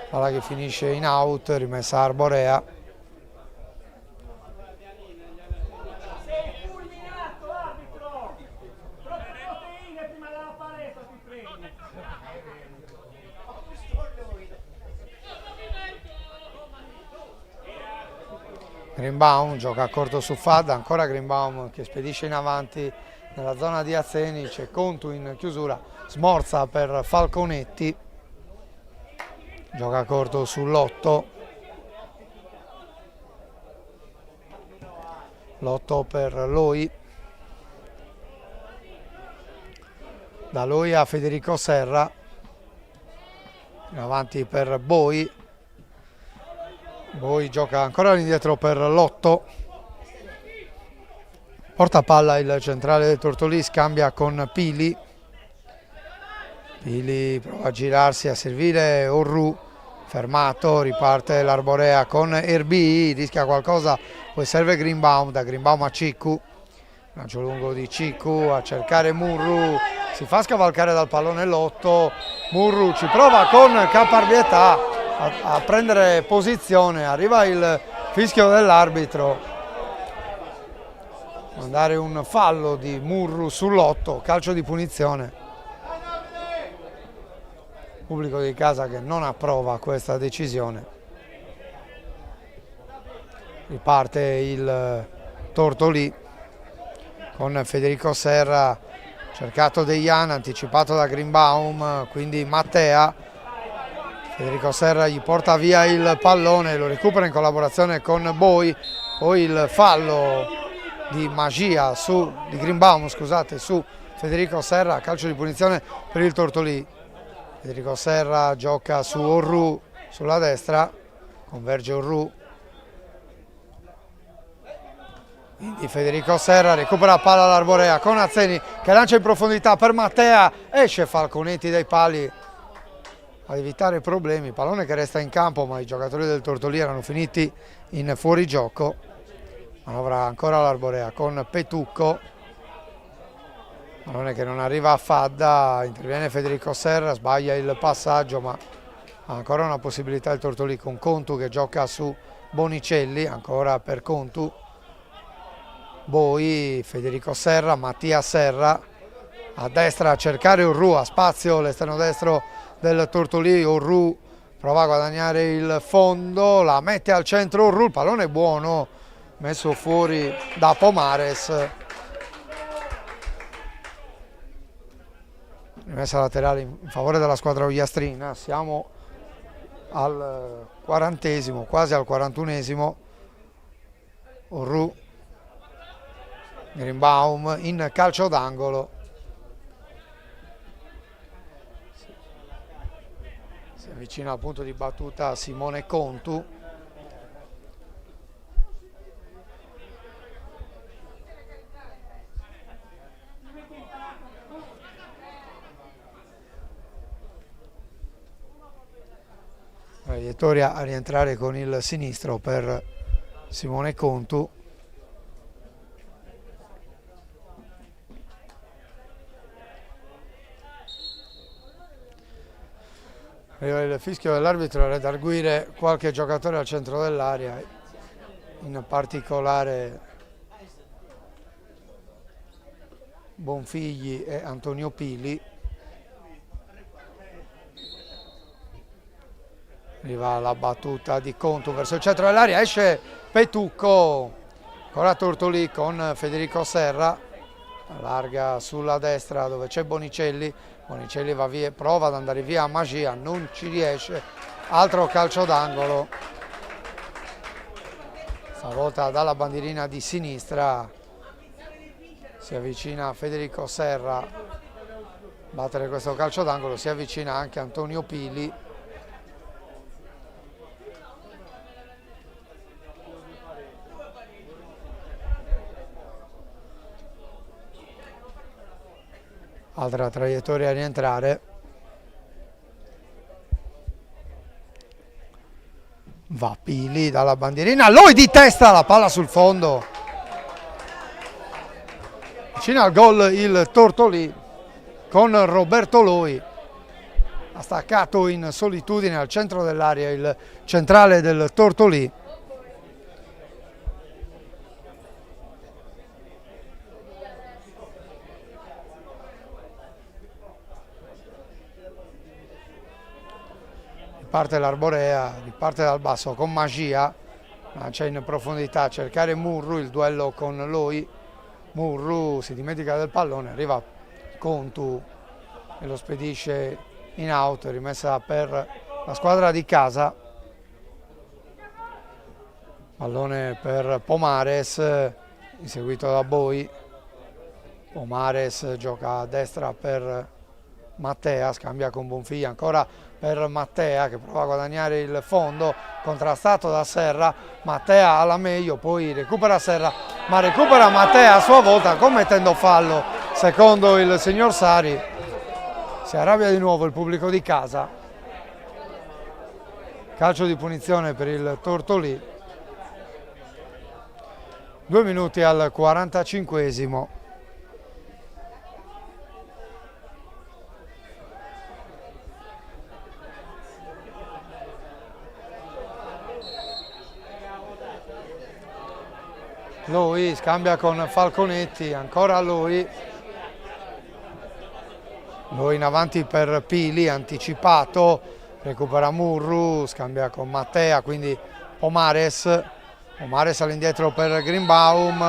palla che finisce in out, rimessa Arborea. Greenbaum gioca a corto su Fadda, ancora Greenbaum che spedisce in avanti nella zona di Azzeni, c'è Contu in chiusura, smorza per Falconetti, gioca a corto sull'8, l'8 per Loi, da Loi a Federico Serra, in avanti per Boi. Boi gioca ancora all'indietro per l'8, porta palla il centrale del Tortolì, scambia con Pili, Pili prova a girarsi, a servire Urru, fermato, riparte l'Arborea con Erbii, rischia qualcosa, poi serve Greenbaum, da Greenbaum a Ciccu, lancio lungo di Ciccu a cercare Murru, si fa scavalcare dal pallone Lotto, Murru ci prova con caparbietà a prendere posizione, arriva il fischio dell'arbitro, mandare un fallo di Murru sull'8, calcio di punizione. Pubblico di casa che non approva questa decisione. Riparte il Tortolì con Federico Serra, cercato De Jan, anticipato da Greenbaum, quindi Mattea. Federico Serra gli porta via il pallone, lo recupera in collaborazione con Boi, poi il fallo di Magia di Greenbaum, scusate, su Federico Serra, calcio di punizione per il Tortolì. Federico Serra gioca su Orru sulla destra, converge Orru, quindi Federico Serra recupera la palla all'Arborea con Azzeni che lancia in profondità per Mattea, esce Falconetti dai pali ad evitare problemi, pallone che resta in campo ma i giocatori del Tortolì erano finiti in fuorigioco, manovra ancora l'Arborea con Petucco. Pallone che non arriva a Fadda, interviene Federico Serra, sbaglia il passaggio ma ha ancora una possibilità il Tortolì con Contu che gioca su Bonicelli, ancora per Contu, Boi, Federico Serra, Mattia Serra, a destra a cercare Orru, a spazio l'esterno destro del Tortolì, Orru prova a guadagnare il fondo, la mette al centro Orru, il pallone è buono, messo fuori da Pomares. Rimessa laterale in favore della squadra ogliastrina, siamo al 40esimo, quasi al 41esimo, Orru, Greenbaum in calcio d'angolo, si avvicina al punto di battuta Simone Contu, traiettoria a rientrare con il sinistro per Simone Contu. Arriva il fischio dell'arbitro a redarguire qualche giocatore al centro dell'area, in particolare Bonfigli e Antonio Pili. Arriva la battuta di Contu verso il centro dell'area, esce Petucco, ancora Tortolì con Federico Serra, allarga sulla destra dove c'è Bonicelli, Bonicelli va via, prova ad andare via a Magia, non ci riesce, altro calcio d'angolo, stavolta dalla bandierina di sinistra, si avvicina Federico Serra, battere questo calcio d'angolo, si avvicina anche Antonio Pili. Altra traiettoria a rientrare, va Pili dalla bandierina, lui di testa, la palla sul fondo, vicino al gol il Tortolì con Roberto Loi, ha staccato in solitudine al centro dell'area il centrale del Tortolì. Parte l'Arborea, riparte dal basso con Magia, lancia in profondità a cercare Murru, il duello con Loi, Murru si dimentica del pallone, arriva Contu e lo spedisce in out, rimessa per la squadra di casa, pallone per Pomares, inseguito da Boi, Pomares gioca a destra per Mattea, scambia con Bonfigli, ancora per Mattea che prova a guadagnare il fondo, contrastato da Serra, Mattea alla meglio, poi recupera Serra, ma recupera Mattea a sua volta commettendo fallo, secondo il signor Sari. Si arrabbia di nuovo il pubblico di casa. Calcio di punizione per il Tortolì. 2 minuti al 45esimo. Lui scambia con Falconetti, ancora lui in avanti per Pili, anticipato, recupera Murru, scambia con Mattea, quindi Pomares all'indietro per Greenbaum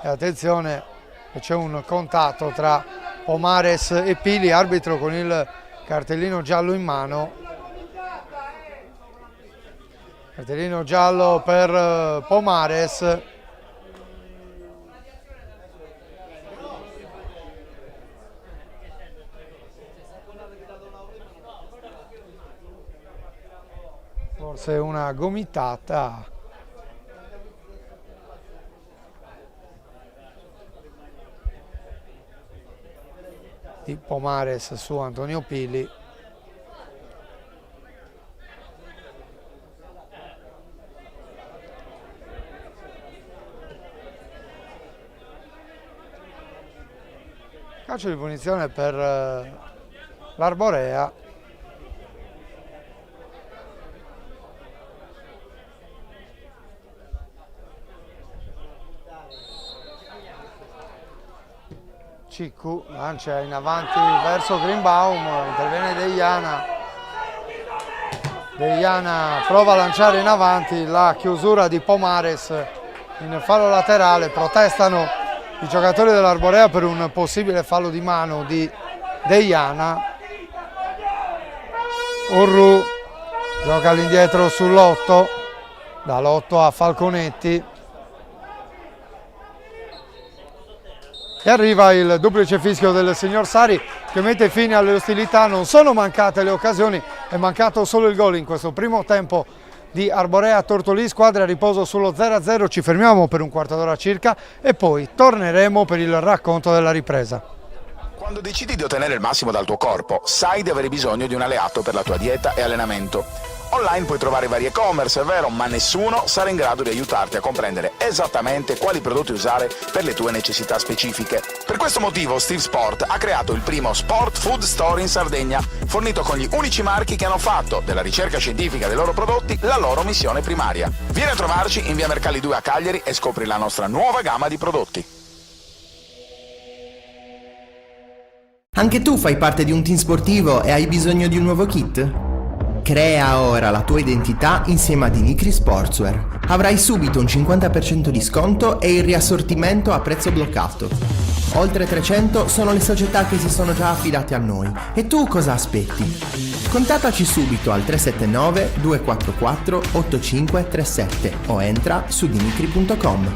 e attenzione che c'è un contatto tra Pomares e Pili, arbitro con il cartellino giallo in mano. Cartellino giallo per Pomares. Forse una gomitata. Di Pomares su Antonio Pili. Calcio di punizione per l'Arborea. Ciccu lancia in avanti verso Greenbaum, interviene Deiana prova a lanciare in avanti, la chiusura di Pomares in fallo laterale, protestano i giocatori dell'Arborea per un possibile fallo di mano di Deiana. Urru gioca all'indietro sull'8, dall'8 a Falconetti. E arriva il duplice fischio del signor Sari che mette fine alle ostilità. Non sono mancate le occasioni, è mancato solo il gol in questo primo tempo di Arborea Tortolì, squadra a riposo sullo 0-0. Ci fermiamo per un quarto d'ora circa e poi torneremo per il racconto della ripresa. Quando decidi di ottenere il massimo dal tuo corpo, sai di avere bisogno di un alleato per la tua dieta e allenamento. Online puoi trovare vari e-commerce, è vero, ma nessuno sarà in grado di aiutarti a comprendere esattamente quali prodotti usare per le tue necessità specifiche. Per questo motivo Steve Sport ha creato il primo Sport Food Store in Sardegna, fornito con gli unici marchi che hanno fatto della ricerca scientifica dei loro prodotti la loro missione primaria. Vieni a trovarci in via Mercalli 2 a Cagliari e scopri la nostra nuova gamma di prodotti. Anche tu fai parte di un team sportivo e hai bisogno di un nuovo kit? Crea ora la tua identità insieme a Dimitri Sportswear. Avrai subito un 50% di sconto e il riassortimento a prezzo bloccato. Oltre 300 sono le società che si sono già affidate a noi. E tu cosa aspetti? Contattaci subito al 379 244 8537 o entra su dimitri.com.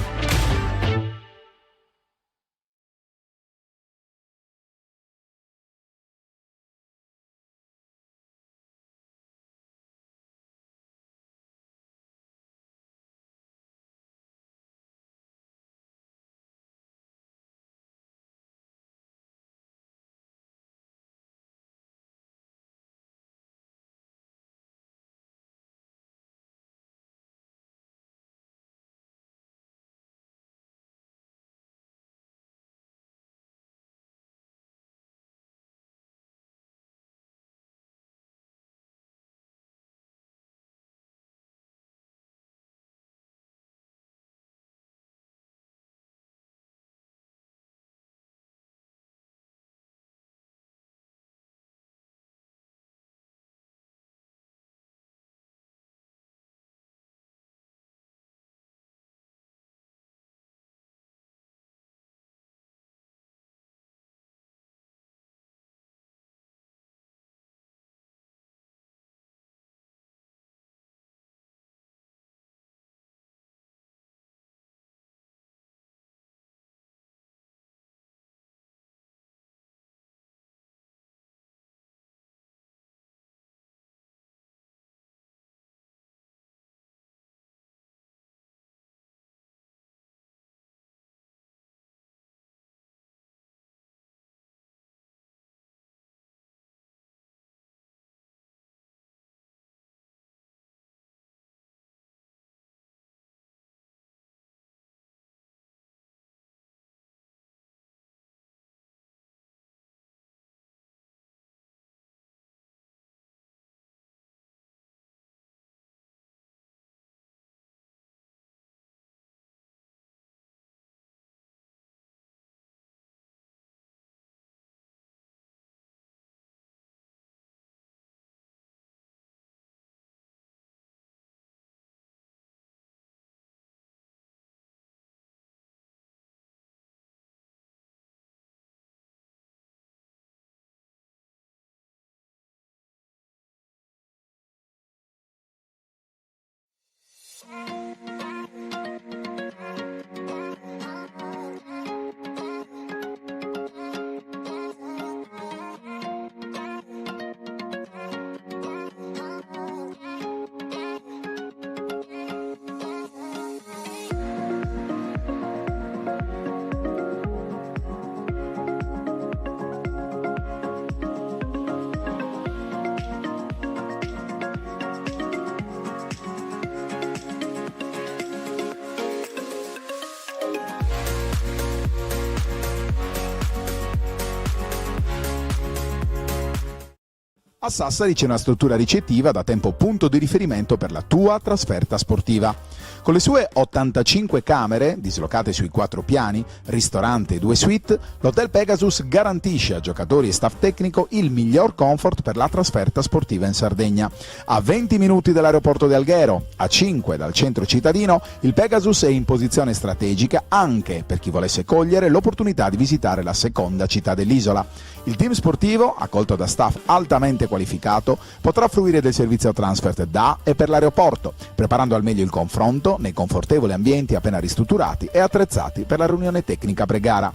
A Sassari c'è una struttura ricettiva da tempo punto di riferimento per la tua trasferta sportiva. Con le sue 85 camere, dislocate sui 4 piani, ristorante e 2 suite, l'Hotel Pegasus garantisce a giocatori e staff tecnico il miglior comfort per la trasferta sportiva in Sardegna. A 20 minuti dall'aeroporto di Alghero, a 5 dal centro cittadino, il Pegasus è in posizione strategica anche per chi volesse cogliere l'opportunità di visitare la seconda città dell'isola. Il team sportivo, accolto da staff altamente qualificato, potrà fruire del servizio transfer da e per l'aeroporto, preparando al meglio il confronto nei confortevoli ambienti appena ristrutturati e attrezzati per la riunione tecnica pre-gara.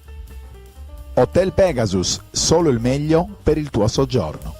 Hotel Pegasus, solo il meglio per il tuo soggiorno.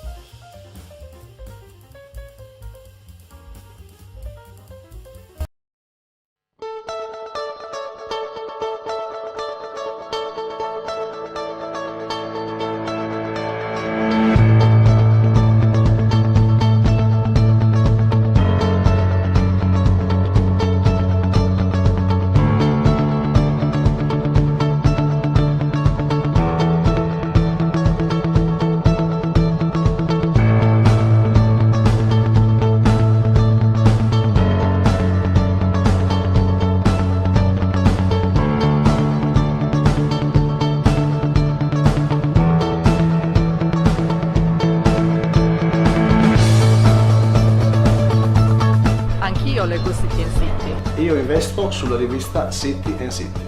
Io leggo City and City. Io investo sulla rivista City and City.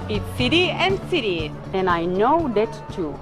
It's City and City. And I know that too.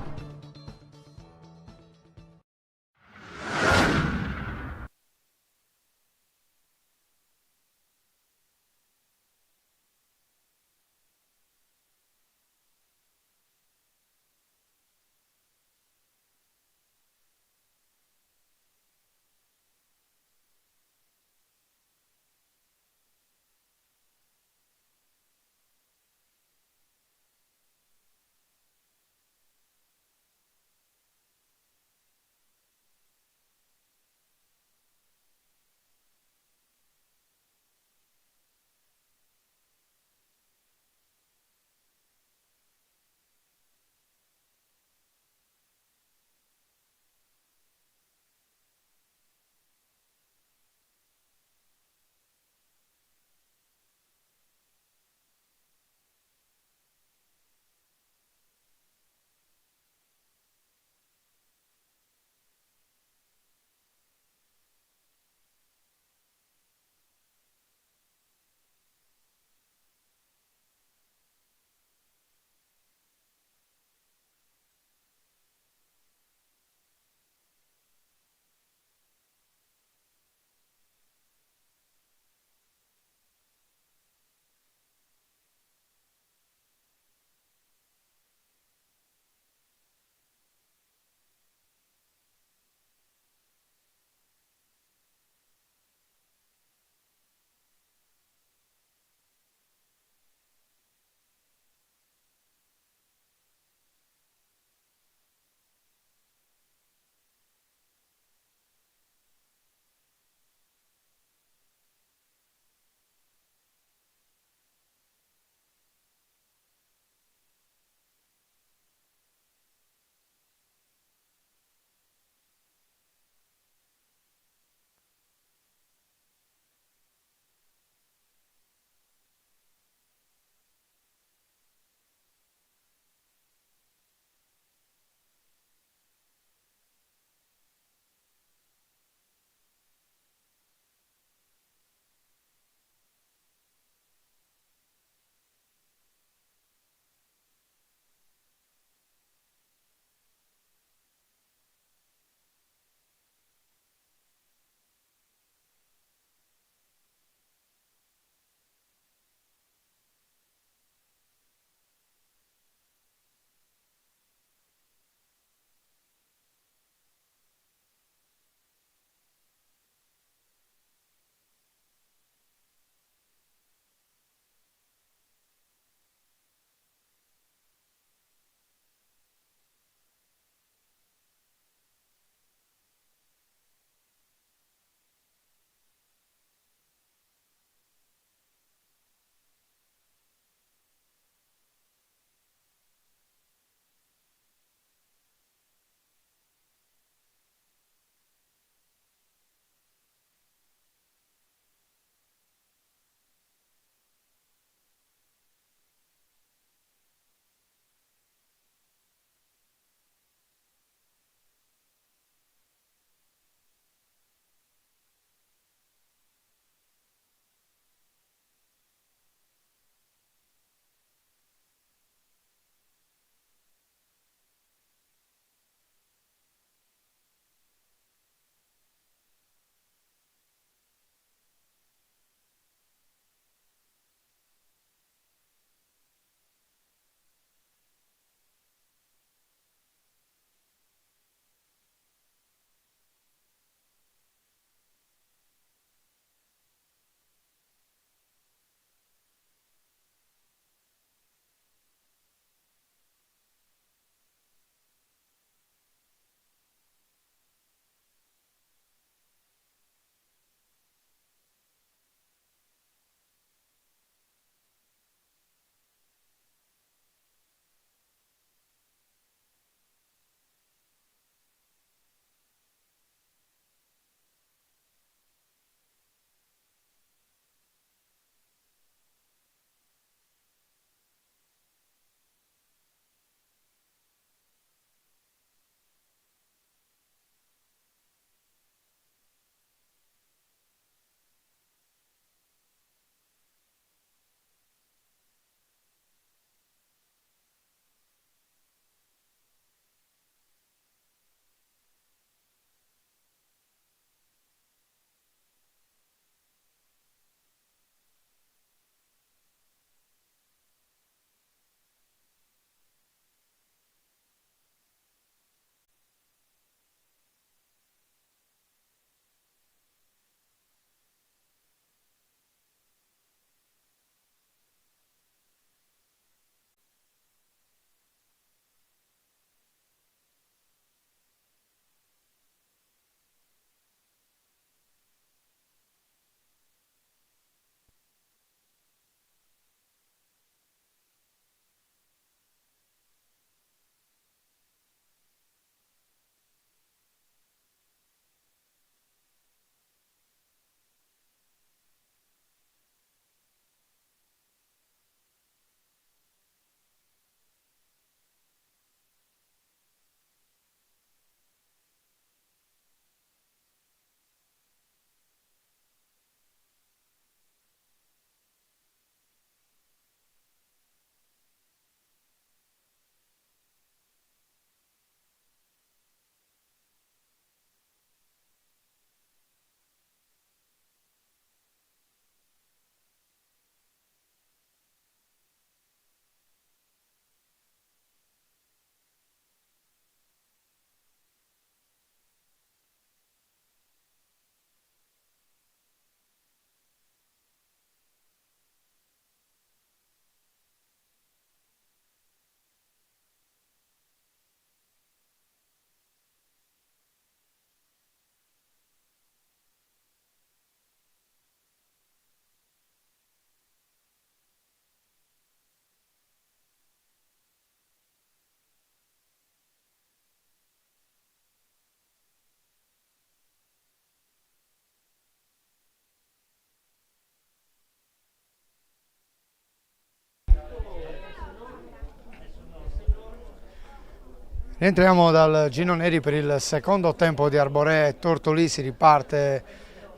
Rientriamo dal Gino Neri per il secondo tempo di Arborea e Tortolì. Si riparte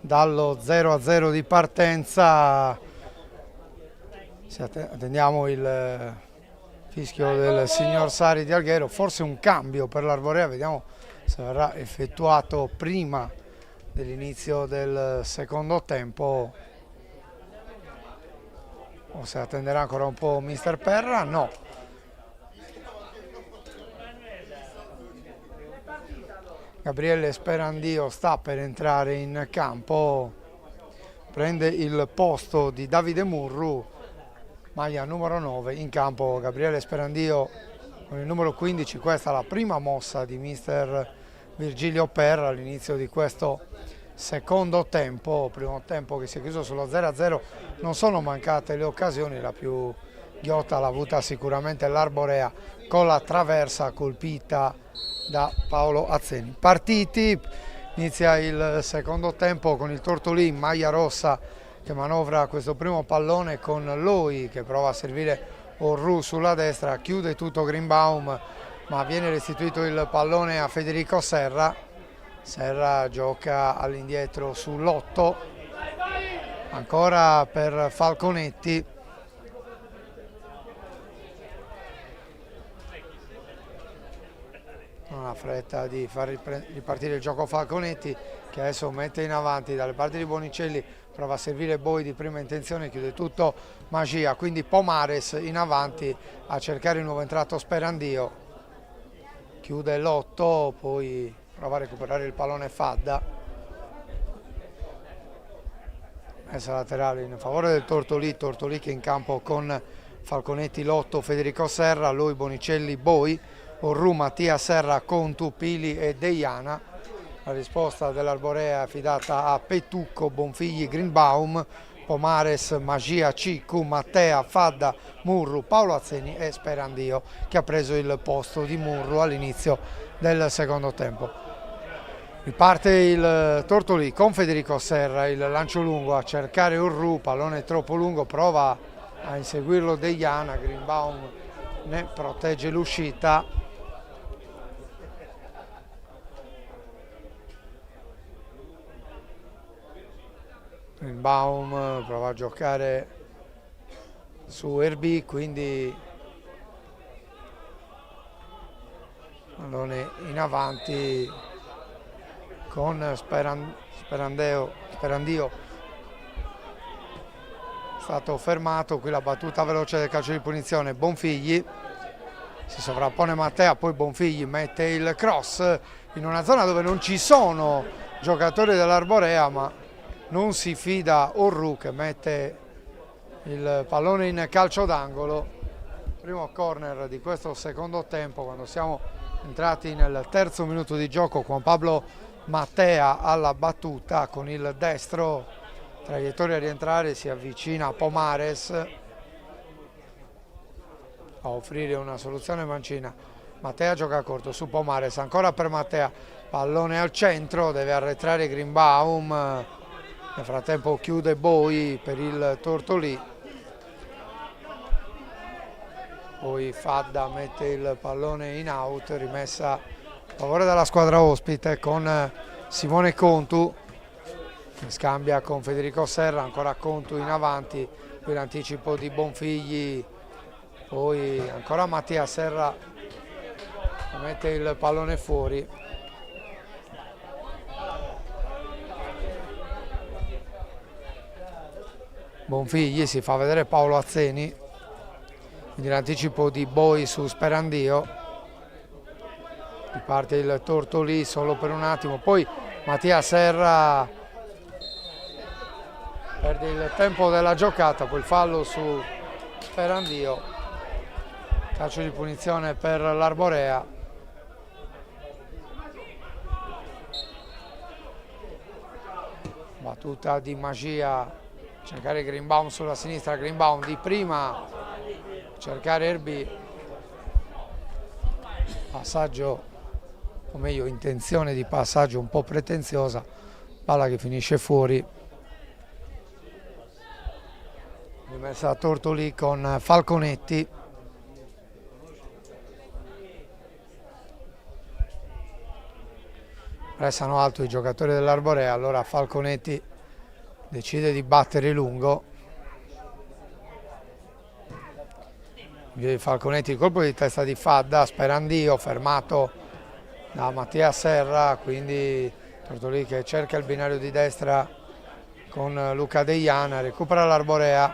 dallo 0-0 di partenza. Attendiamo il fischio del signor Sari di Alghero, forse un cambio per l'Arborea, vediamo se verrà effettuato prima dell'inizio del secondo tempo o se attenderà ancora un po' mister Perra. No. Gabriele Sperandio sta per entrare in campo, prende il posto di Davide Murru, maglia numero 9, in campo Gabriele Sperandio con il numero 15. Questa è la prima mossa di mister Virgilio Perra all'inizio di questo secondo tempo, primo tempo che si è chiuso sullo 0-0. Non sono mancate le occasioni, la più ghiotta l'ha avuta sicuramente l'Arborea con la traversa colpita da Paolo Azzeni. Partiti, inizia il secondo tempo con il Tortolì in maglia rossa che manovra questo primo pallone con Loi che prova a servire Orru sulla destra, chiude tutto Greenbaum ma viene restituito il pallone a Federico Serra. Serra gioca all'indietro sull'8, ancora per Falconetti. Non ha fretta di far ripartire il gioco Falconetti che adesso mette in avanti dalle parti di Bonicelli, prova a servire Boi di prima intenzione, chiude tutto Magia, quindi Pomares in avanti a cercare il nuovo entrato Sperandio, chiude l'8, poi prova a recuperare il pallone Fadda, messa laterale in favore del Tortolì, Tortolì che in campo con Falconetti, l'8 Federico Serra, lui Bonicelli, Boi, Orru, Mattia Serra, Contu, Pili e Deiana. La risposta dell'Arborea è affidata a Petucco, Bonfigli, Greenbaum, Pomares, Magia, Ciccu, Mattea, Fadda, Murru, Paolo Azzeni e Sperandio che ha preso il posto di Murru all'inizio del secondo tempo. Riparte il Tortolì con Federico Serra, il lancio lungo a cercare Orru, pallone troppo lungo, prova a inseguirlo Deiana, Greenbaum ne protegge l'uscita. Greenbaum prova a giocare su Erbi, quindi pallone in avanti con Sperandio, è stato fermato, qui la battuta veloce del calcio di punizione, Bonfigli, si sovrappone Mattea, poi Bonfigli mette il cross in una zona dove non ci sono giocatori dell'Arborea, ma non si fida Orru che mette il pallone in calcio d'angolo. Primo corner di questo secondo tempo, quando siamo entrati nel terzo minuto di gioco. Juan Pablo Mattea alla battuta con il destro, traiettoria a rientrare, si avvicina a Pomares a offrire una soluzione Mancina. Mattea gioca corto su Pomares, ancora per Mattea, pallone al centro, deve arretrare Greenbaum. Nel frattempo chiude Boi per il Tortolì, poi Fadda mette il pallone in out, rimessa a favore della squadra ospite con Simone Contu che scambia con Federico Serra, ancora Contu in avanti, qui l'anticipo di Bonfigli, poi ancora Mattia Serra che mette il pallone fuori. Bonfigli, si fa vedere Paolo Azzeni, quindi l'anticipo di Boi su Sperandio, riparte il Tortolì solo per un attimo, poi Mattia Serra perde il tempo della giocata, poi il fallo su Sperandio, calcio di punizione per l'Arborea. Battuta di Magia, cercare Greenbaum sulla sinistra, Greenbaum di prima, cercare Erbi, passaggio, o meglio intenzione di passaggio un po' pretenziosa, palla che finisce fuori, rimessa a Tortolì con Falconetti. pressano alto i giocatori dell'Arborea, allora Falconetti decide di battere lungo. Falconetti, il colpo di testa di Fadda, Sperandio fermato da Mattia Serra, quindi Tortolì che cerca il binario di destra con Luca Deiana, recupera l'Arborea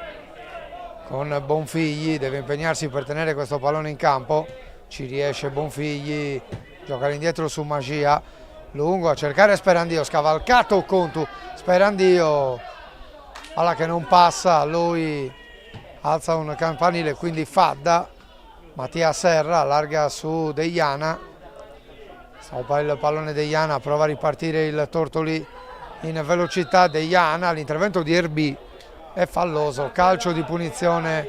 con Bonfigli, deve impegnarsi per tenere questo pallone in campo, ci riesce Bonfigli, gioca all'indietro su Magia, lungo a cercare Sperandio, scavalcato Contu, Sperandio, palla che non passa, lui alza un campanile, quindi Fadda, Mattia Serra allarga su Deiana, salva il pallone Deiana, prova a ripartire il Tortolì in velocità, Deiana, l'intervento di Erbi è falloso, calcio di punizione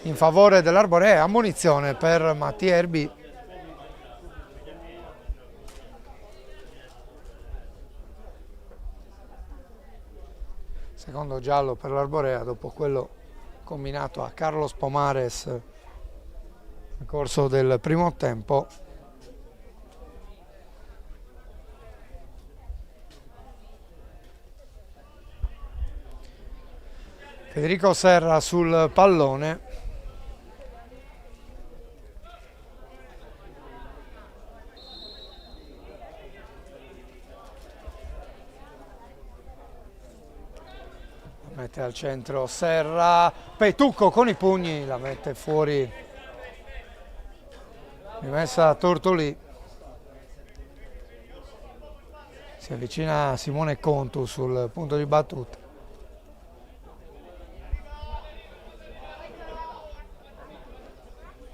in favore dell'Arborea, ammonizione per Mattia Erbi. Secondo giallo per l'Arborea dopo quello combinato a Carlos Pomares nel corso del primo tempo. Federico Serra sul pallone. Mette al centro Serra, Petucco con i pugni, la mette fuori, rimessa Tortolì, si avvicina Simone Contu sul punto di battuta.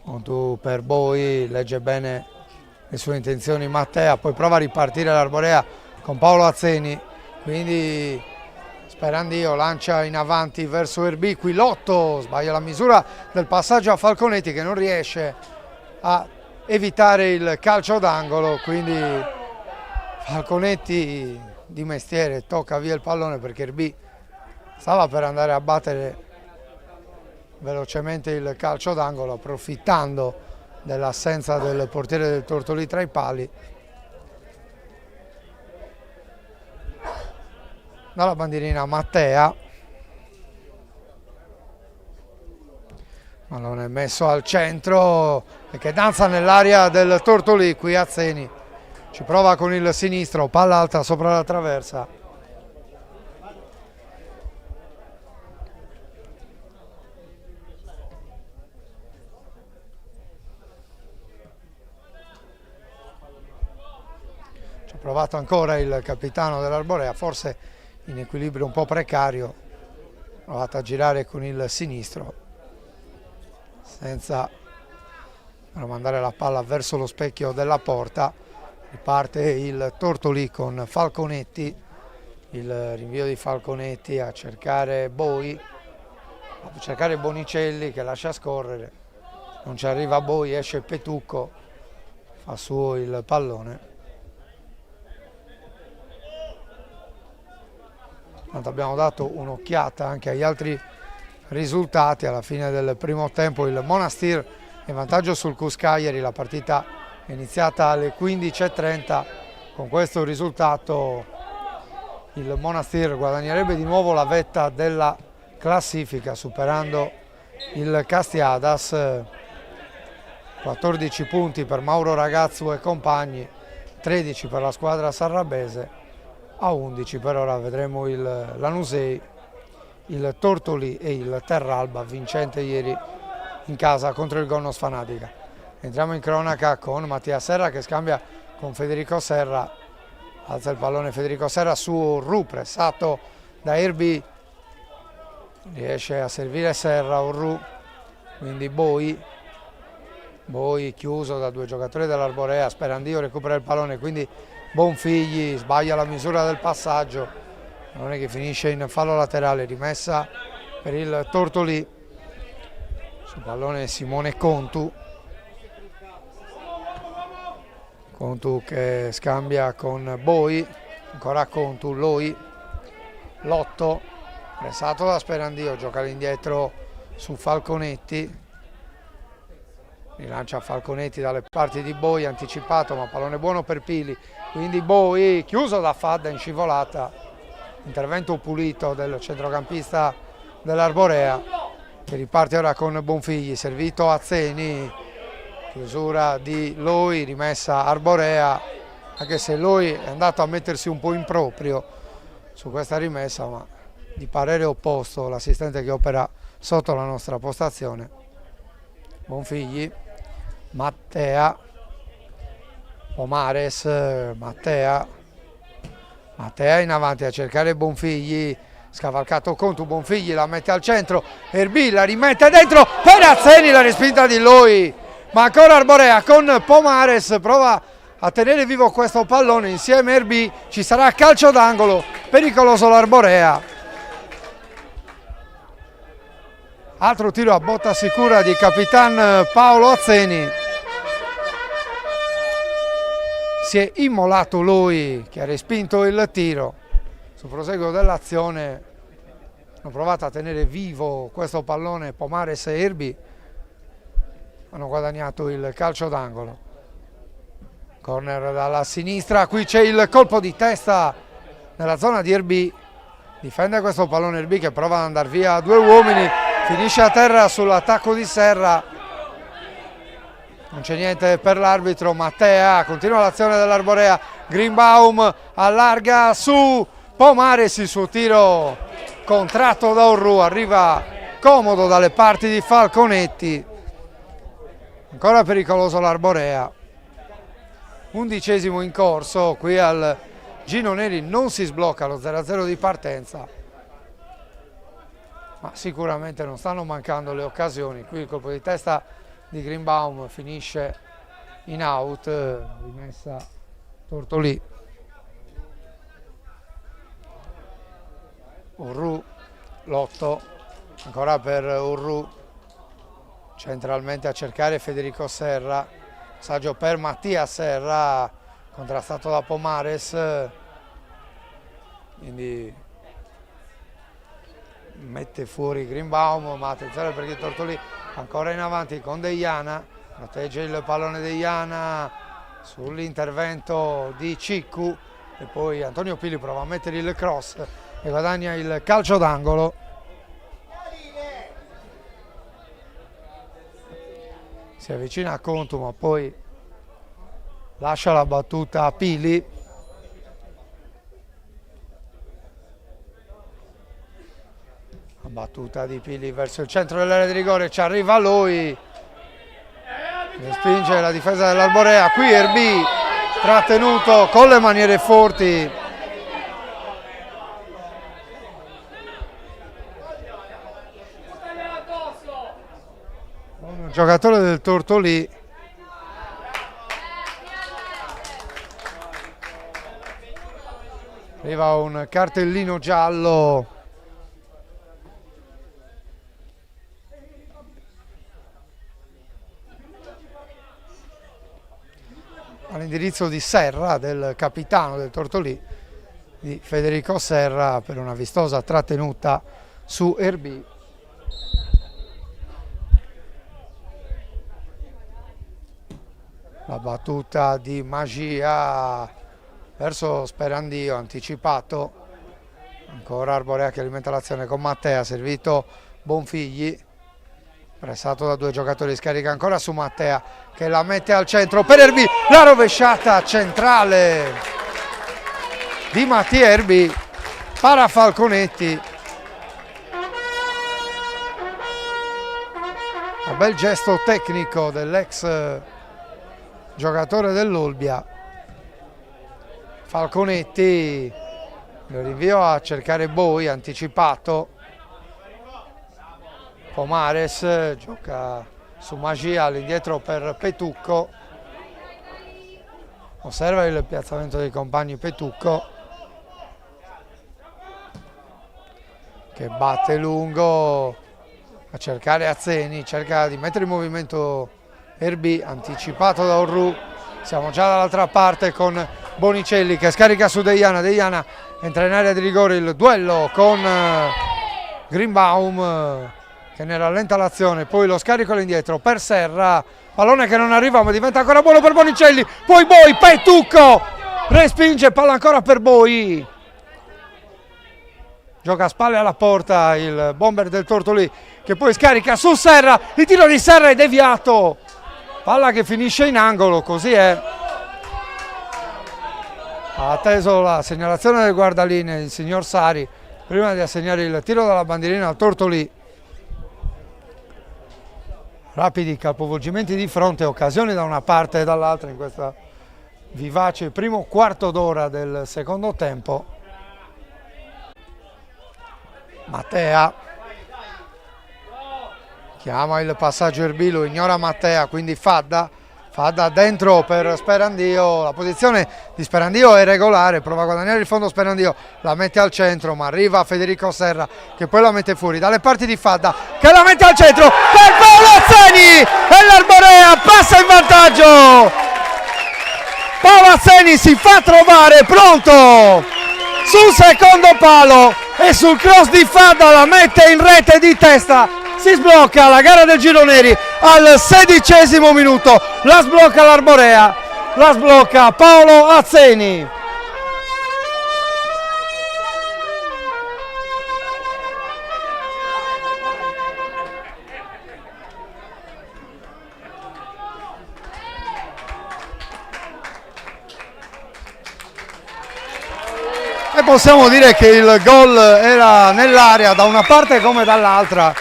Contu per Boi, legge bene le sue intenzioni Mattea, poi prova a ripartire l'Arborea con Paolo Azzeni, quindi Sperandio lancia in avanti verso Erbi, qui Lotto sbaglia la misura del passaggio a Falconetti che non riesce a evitare il calcio d'angolo, quindi Falconetti di mestiere tocca via il pallone perché Erbi stava per andare a battere velocemente il calcio d'angolo approfittando dell'assenza del portiere del Tortolì tra i pali. Dalla bandierina Mattea, pallone messo al centro e che danza nell'area del Tortolì, qui Azzeni ci prova con il sinistro, palla alta sopra la traversa. Ci ha provato ancora il capitano dell'Arborea, forse in equilibrio un po' precario, ha provato a girare con il sinistro senza mandare la palla verso lo specchio della porta. Riparte il Tortolì con Falconetti, il rinvio di Falconetti a cercare Boi, a cercare Bonicelli che lascia scorrere, non ci arriva Boi, esce Petucco, fa suo il pallone. Abbiamo dato un'occhiata anche agli altri risultati alla fine del primo tempo. Il Monastir in vantaggio sul Cuscagliari, la partita è iniziata alle 15:30, con questo risultato il Monastir guadagnerebbe di nuovo la vetta della classifica superando il Castiadas. 14 punti per Mauro Ragazzu e compagni, 13 per la squadra sarrabese, a 11 per ora vedremo il Lanusei, il Tortolì e il Terralba, vincente ieri in casa contro il Gonnos Fanatica. Entriamo in cronaca con Mattia Serra che scambia con Federico Serra, alza il pallone Federico Serra su Orru, pressato da Erbi, riesce a servire Serra, Orru, quindi Boi chiuso da due giocatori dell'Arborea, Sperandio recupera il pallone, quindi Bonfigli sbaglia la misura del passaggio, non è che finisce in fallo laterale, rimessa per il Tortolì, sul pallone Simone Contu che scambia con Boi, ancora Contu, Lotto, pressato da Sperandio, gioca all'indietro su Falconetti, rilancia Falconetti dalle parti di Boi, anticipato ma pallone buono per Pili, quindi Boi chiuso da Fadda in scivolata, intervento pulito del centrocampista dell'Arborea che riparte ora con Bonfigli, servito a Zeni, chiusura di Loi, rimessa Arborea, anche se Loi è andato a mettersi un po' in proprio su questa rimessa, ma di parere opposto l'assistente che opera sotto la nostra postazione. Bonfigli, Mattea, Pomares, Mattea in avanti a cercare Bonfigli, scavalcato Contu, Bonfigli la mette al centro, Erbì la rimette dentro, Perazzeni, la respinta di lui, ma ancora Arborea con Pomares, prova a tenere vivo questo pallone insieme a Erbì, ci sarà calcio d'angolo, pericoloso l'Arborea. Altro tiro a botta sicura di Capitan Paolo Azzeni. Si è immolato lui che ha respinto il tiro. Sul proseguo dell'azione hanno provato a tenere vivo questo pallone Pomares e Erbì. Hanno guadagnato il calcio d'angolo. Corner dalla sinistra, qui c'è il colpo di testa nella zona di Erbì. Difende questo pallone Erbì che prova ad andare via a due uomini. Finisce a terra sull'attacco di Serra, non c'è niente per l'arbitro. Mattea, continua l'azione dell'Arborea, Greenbaum allarga su Pomares, il suo tiro contratto da Orru, arriva comodo dalle parti di Falconetti, ancora pericoloso l'Arborea. 11° in corso, qui al Gino Neri non si sblocca lo 0-0 di partenza. Ma sicuramente non stanno mancando le occasioni. Qui il colpo di testa di Greenbaum finisce in out, rimessa Tortolì. Orru, Lotto, ancora per Orru, centralmente a cercare Federico Serra, passaggio per Mattia Serra, contrastato da Pomares, quindi mette fuori Greenbaum, ma attenzione perché Tortolì ancora in avanti con Deiana, protegge il pallone Deiana sull'intervento di Ciccu e poi Antonio Pili prova a mettere il cross e guadagna il calcio d'angolo. Si avvicina a Contu ma poi lascia la battuta a Pili. Battuta di Pili verso il centro dell'area di rigore, ci arriva lui, respinge la difesa dell'Arborea, qui Erbì trattenuto con le maniere forti. Un giocatore del Tortolì arriva un cartellino giallo all'indirizzo di Serra, del capitano del Tortolì, di Federico Serra, per una vistosa trattenuta su Erbì. La battuta di Magia verso Sperandio, anticipato, ancora Arborea che alimenta l'azione con Mattea, servito Bonfigli, pressato da due giocatori, scarica ancora su Mattea che la mette al centro per Erbì, la rovesciata centrale di Mattia Erbì, para Falconetti. Un bel gesto tecnico dell'ex giocatore dell'Olbia. Falconetti, lo rinvio a cercare Boi, anticipato. Pomares gioca su Magia, all'indietro per Petucco, osserva il piazzamento dei compagni Petucco che batte lungo a cercare Azzeni, cerca di mettere in movimento Erbì, anticipato da Orru. Siamo già dall'altra parte con Bonicelli che scarica su Deiana, Deiana entra in area di rigore, il duello con Greenbaum che ne rallenta l'azione, poi lo scarico all'indietro per Serra, pallone che non arriva ma diventa ancora buono per Bonicelli, poi Boi, Petucco, respinge, palla ancora per Boi. Gioca a spalle alla porta il bomber del Tortolì che poi scarica su Serra, il tiro di Serra è deviato, palla che finisce in angolo, così è. Ha atteso la segnalazione del guardalinee il signor Sari prima di assegnare il tiro dalla bandierina al Tortolì. Rapidi capovolgimenti di fronte, occasioni da una parte e dall'altra in questa vivace primo quarto d'ora del secondo tempo. Mattea chiama il passaggio Erbì, lo ignora Mattea, quindi Fadda dentro per Sperandio, la posizione di Sperandio è regolare, prova a guadagnare il fondo Sperandio, la mette al centro ma arriva Federico Serra che poi la mette fuori dalle parti di Fadda che la mette al centro per Paolo Azzeni e l'Arborea passa in vantaggio. Paolo Azzeni si fa trovare pronto sul secondo palo e sul cross di Fadda la mette in rete di testa. Si sblocca la gara del Gironeri al 16° minuto, la sblocca l'Arborea, la sblocca Paolo Azzeni. E possiamo dire che il gol era nell'area da una parte come dall'altra.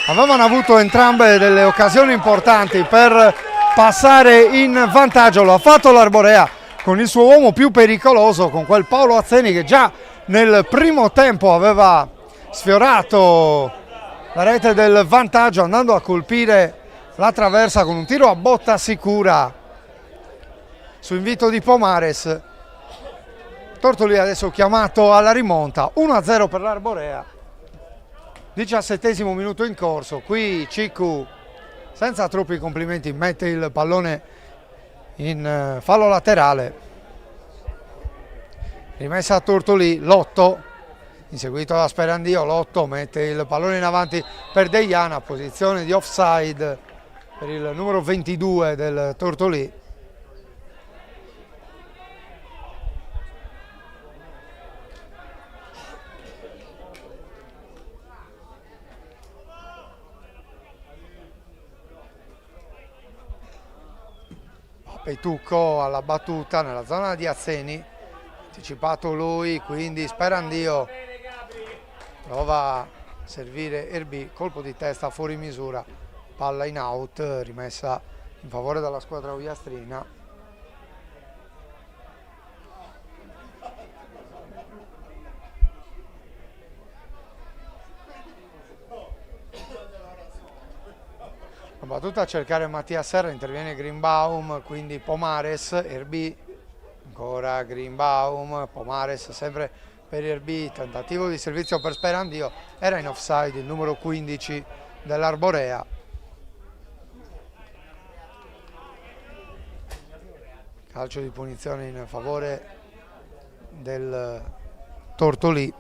Avevano avuto entrambe delle occasioni importanti per passare in vantaggio, lo ha fatto l'Arborea con il suo uomo più pericoloso, con quel Paolo Azzeni che già nel primo tempo aveva sfiorato la rete del vantaggio andando a colpire la traversa con un tiro a botta sicura su invito di Pomares. Tortolì adesso chiamato alla rimonta, 1-0 per l'Arborea. 17° minuto in corso, qui Cicu senza troppi complimenti mette il pallone in fallo laterale, rimessa a Tortolì, Lotto inseguito da Sperandio, Lotto mette il pallone in avanti per Deiana, posizione di offside per il numero 22 del Tortolì. Petucco alla battuta nella zona di Azzeni, anticipato lui, quindi Sperandio prova a servire Erbì, colpo di testa fuori misura, palla in out, rimessa in favore della squadra ogliastrina. La battuta a cercare Mattia Serra, interviene Greenbaum, quindi Pomares, Erbì, ancora Greenbaum, Pomares sempre per Erbì, tentativo di servizio per Sperandio, era in offside il numero 15 dell'Arborea. Calcio di punizione in favore del Tortolì,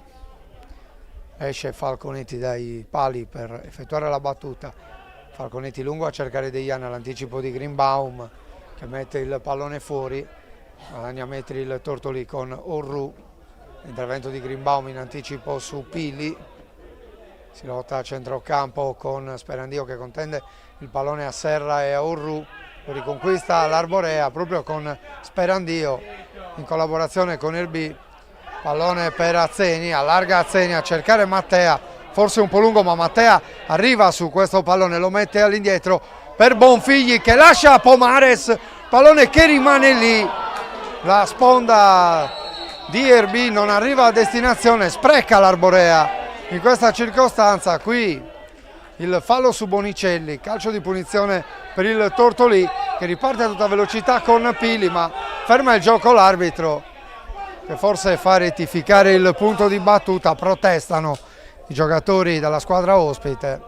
esce Falconetti dai pali per effettuare la battuta. Falconetti lungo a cercare Deiana, l'anticipo di Greenbaum che mette il pallone fuori, guadagna metri il Tortolì con Orru, intervento di Greenbaum in anticipo su Pili, si lotta a centrocampo con Sperandio che contende il pallone a Serra e a Orru, lo riconquista l'Arborea proprio con Sperandio in collaborazione con Erbì, pallone per Azzeni, allarga Azzeni a cercare Mattea, forse un po' lungo ma Mattea arriva su questo pallone, lo mette all'indietro per Bonfigli che lascia a Pomares, pallone che rimane lì, la sponda di Erbì non arriva a destinazione, spreca l'Arborea in questa circostanza. Qui il fallo su Bonicelli, calcio di punizione per il Tortolì che riparte a tutta velocità con Pili ma ferma il gioco l'arbitro che forse fa rettificare il punto di battuta, protestano i giocatori della squadra ospite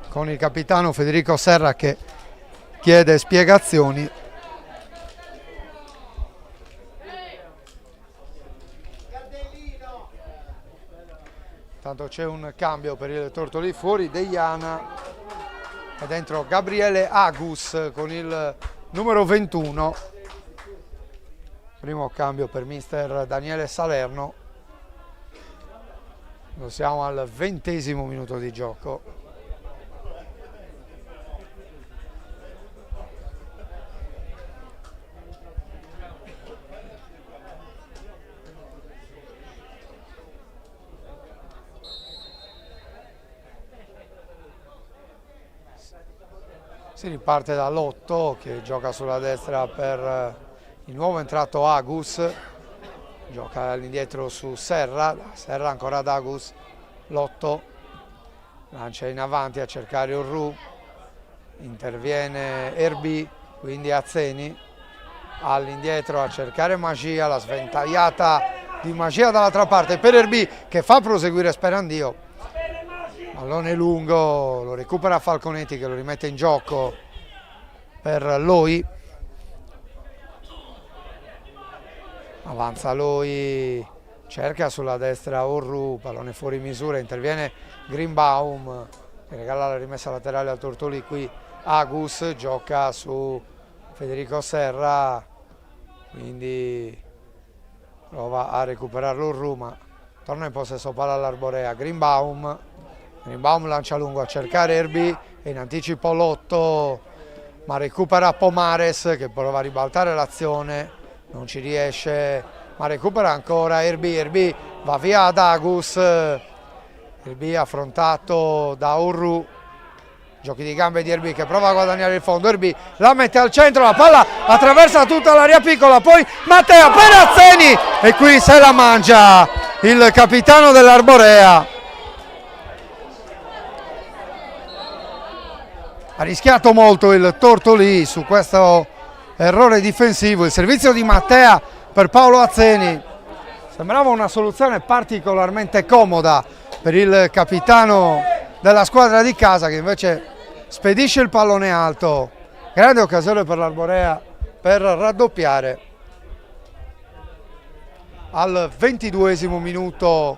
con il capitano Federico Serra che chiede spiegazioni. Intanto c'è un cambio per il Tortolì, fuori Deiana e dentro Gabriele Agus con il numero 21. Primo cambio per mister Daniele Salerno. Siamo al 20° minuto di gioco. Si riparte dall'8 che gioca sulla destra per il nuovo entrato Agus, gioca all'indietro su Serra ancora ad Agus, l'8 lancia in avanti a cercare Urru, interviene Erbi, quindi Azzeni, all'indietro a cercare Magia, la sventagliata di Magia dall'altra parte per Erbi che fa proseguire Sperandio. Pallone lungo, lo recupera Falconetti che lo rimette in gioco per Loi. Avanza Loi, cerca sulla destra Orru, pallone fuori misura, interviene Greenbaum che regala la rimessa laterale al Tortolì. Qui Agus gioca su Federico Serra, quindi prova a recuperare l'Orru ma torna in possesso palla all'Arborea. Greenbaum lancia lungo a cercare Erbi e in anticipo l'8 ma recupera Pomares che prova a ribaltare l'azione, non ci riesce ma recupera ancora Erbi va via ad Agus, Erbi affrontato da Urru, giochi di gambe di Erbi che prova a guadagnare il fondo, Erbi la mette al centro, la palla attraversa tutta l'area piccola, poi Matteo Penazzeni e qui se la mangia il capitano dell'Arborea. Ha rischiato molto il Tortolì su questo errore difensivo, il servizio di Mattea per Paolo Azzeni sembrava una soluzione particolarmente comoda per il capitano della squadra di casa che invece spedisce il pallone alto. Grande occasione per l'Arborea per raddoppiare al 22° minuto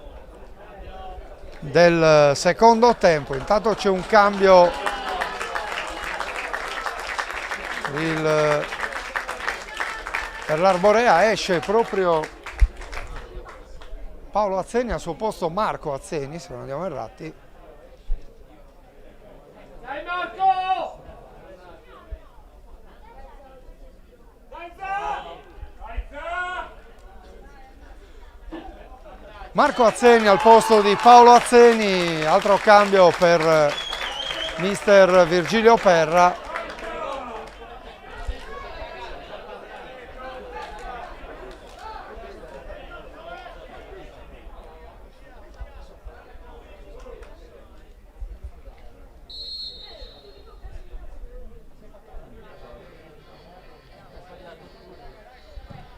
del secondo tempo. Intanto c'è un cambio. Per l'Arborea esce proprio Paolo Azzeni, al suo posto Marco Azzeni, se non andiamo errati. Dai Marco! Marco Azzeni al posto di Paolo Azzeni, altro cambio per mister Virgilio Perra.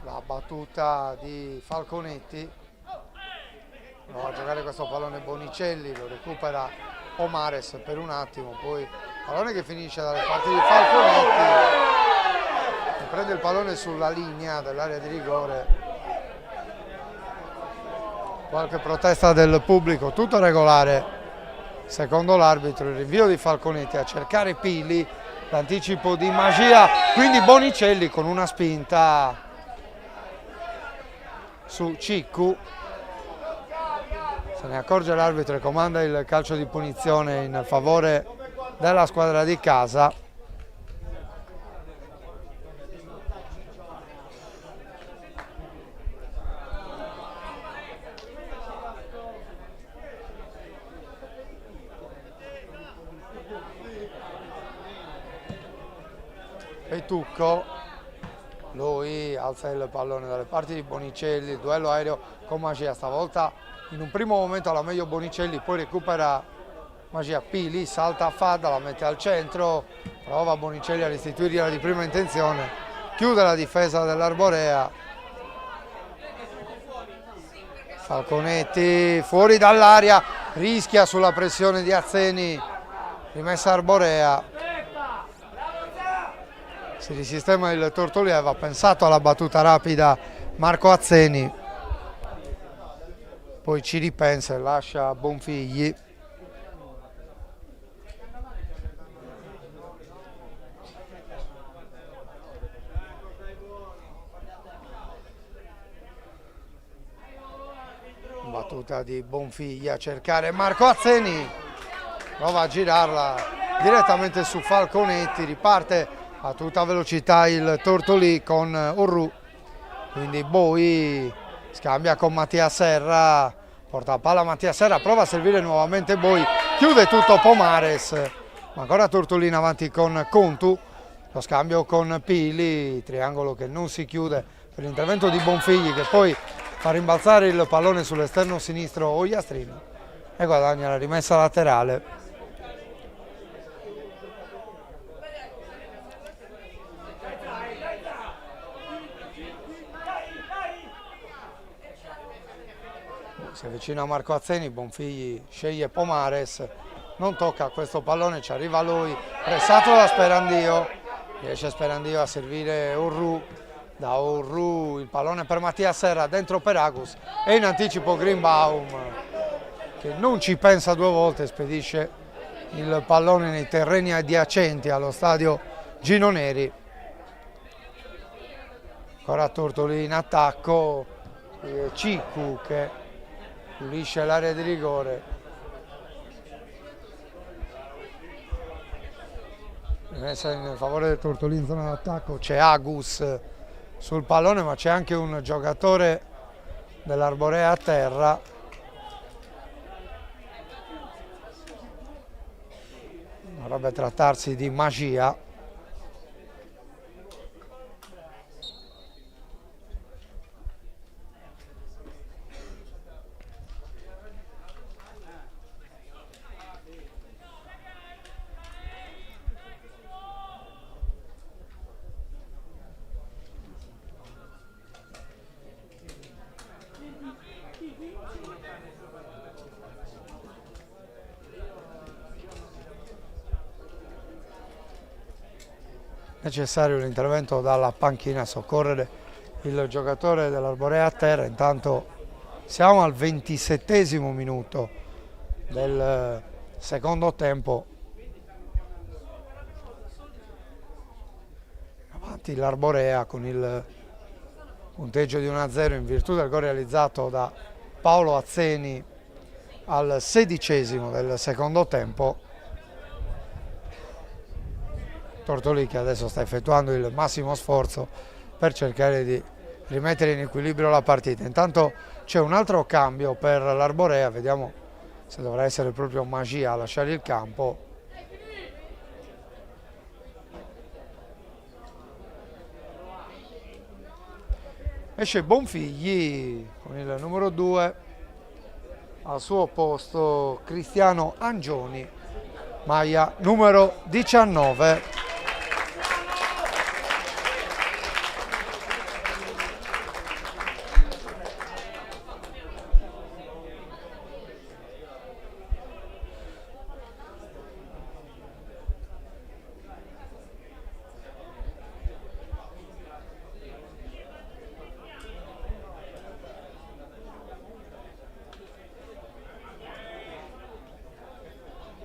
La battuta di Falconetti, prova a giocare questo pallone Bonicelli, lo recupera Omares per un attimo, poi pallone che finisce dalle parti di Falconetti, che prende il pallone sulla linea dell'area di rigore, qualche protesta del pubblico, tutto regolare secondo l'arbitro, il rinvio di Falconetti a cercare Pili, l'anticipo di Magia, quindi Bonicelli con una spinta su Ciccu, se ne accorge l'arbitro e comanda il calcio di punizione in favore della squadra di casa. E Tucco, lui alza il pallone dalle parti di Bonicelli, il duello aereo con Magia, stavolta in un primo momento alla meglio Bonicelli, poi recupera Magia, Pili salta a Fadda, la mette al centro, prova Bonicelli a restituirgliela di prima intenzione, chiude la difesa dell'Arborea. Falconetti fuori dall'area, rischia sulla pressione di Azzeni, rimessa Arborea. Si risistema il Tortolì, aveva pensato alla battuta rapida Marco Azzeni. poi ci ripensa e lascia Bonfigli. Battuta di Bonfigli a cercare Marco Azzeni, prova a girarla direttamente su Falconetti, riparte a tutta velocità il Tortolì con Orru, quindi Boi scambia con Mattia Serra, porta a palla Mattia Serra, prova a servire nuovamente Boi, chiude tutto Pomares, ma ancora Tortolino avanti con Contu, lo scambio con Pili, triangolo che non si chiude per l'intervento di Bonfigli che poi fa rimbalzare il pallone sull'esterno sinistro Ogliastrini e guadagna la rimessa laterale. Si avvicina Marco Azzeni, Bonfigli sceglie Pomares, non tocca questo pallone, ci arriva lui, pressato da Sperandio, riesce Sperandio a servire Orru, da Orru il pallone per Mattia Serra, dentro per Agus e in anticipo Greenbaum che non ci pensa due volte, spedisce il pallone nei terreni adiacenti allo stadio Gino Neri. Ancora Tortolì in attacco, Ciccu che pulisce l'area di rigore, rimessa in favore del Tortolì in zona d'attacco, c'è Agus sul pallone ma c'è anche un giocatore dell'Arborea a terra, dovrebbe trattarsi di Magia. Necessario l'intervento dalla panchina a soccorrere il giocatore dell'Arborea a terra. Intanto siamo al 27° minuto del secondo tempo, avanti l'Arborea con il punteggio di 1-0 in virtù del gol realizzato da Paolo Azzeni al 16° del secondo tempo. Tortolì che adesso sta effettuando il massimo sforzo per cercare di rimettere in equilibrio la partita. Intanto c'è un altro cambio per l'Arborea, vediamo se dovrà essere proprio Magia a lasciare il campo. Esce Bonfigli con il numero 2, al suo posto Cristiano Angioni, maglia numero 19.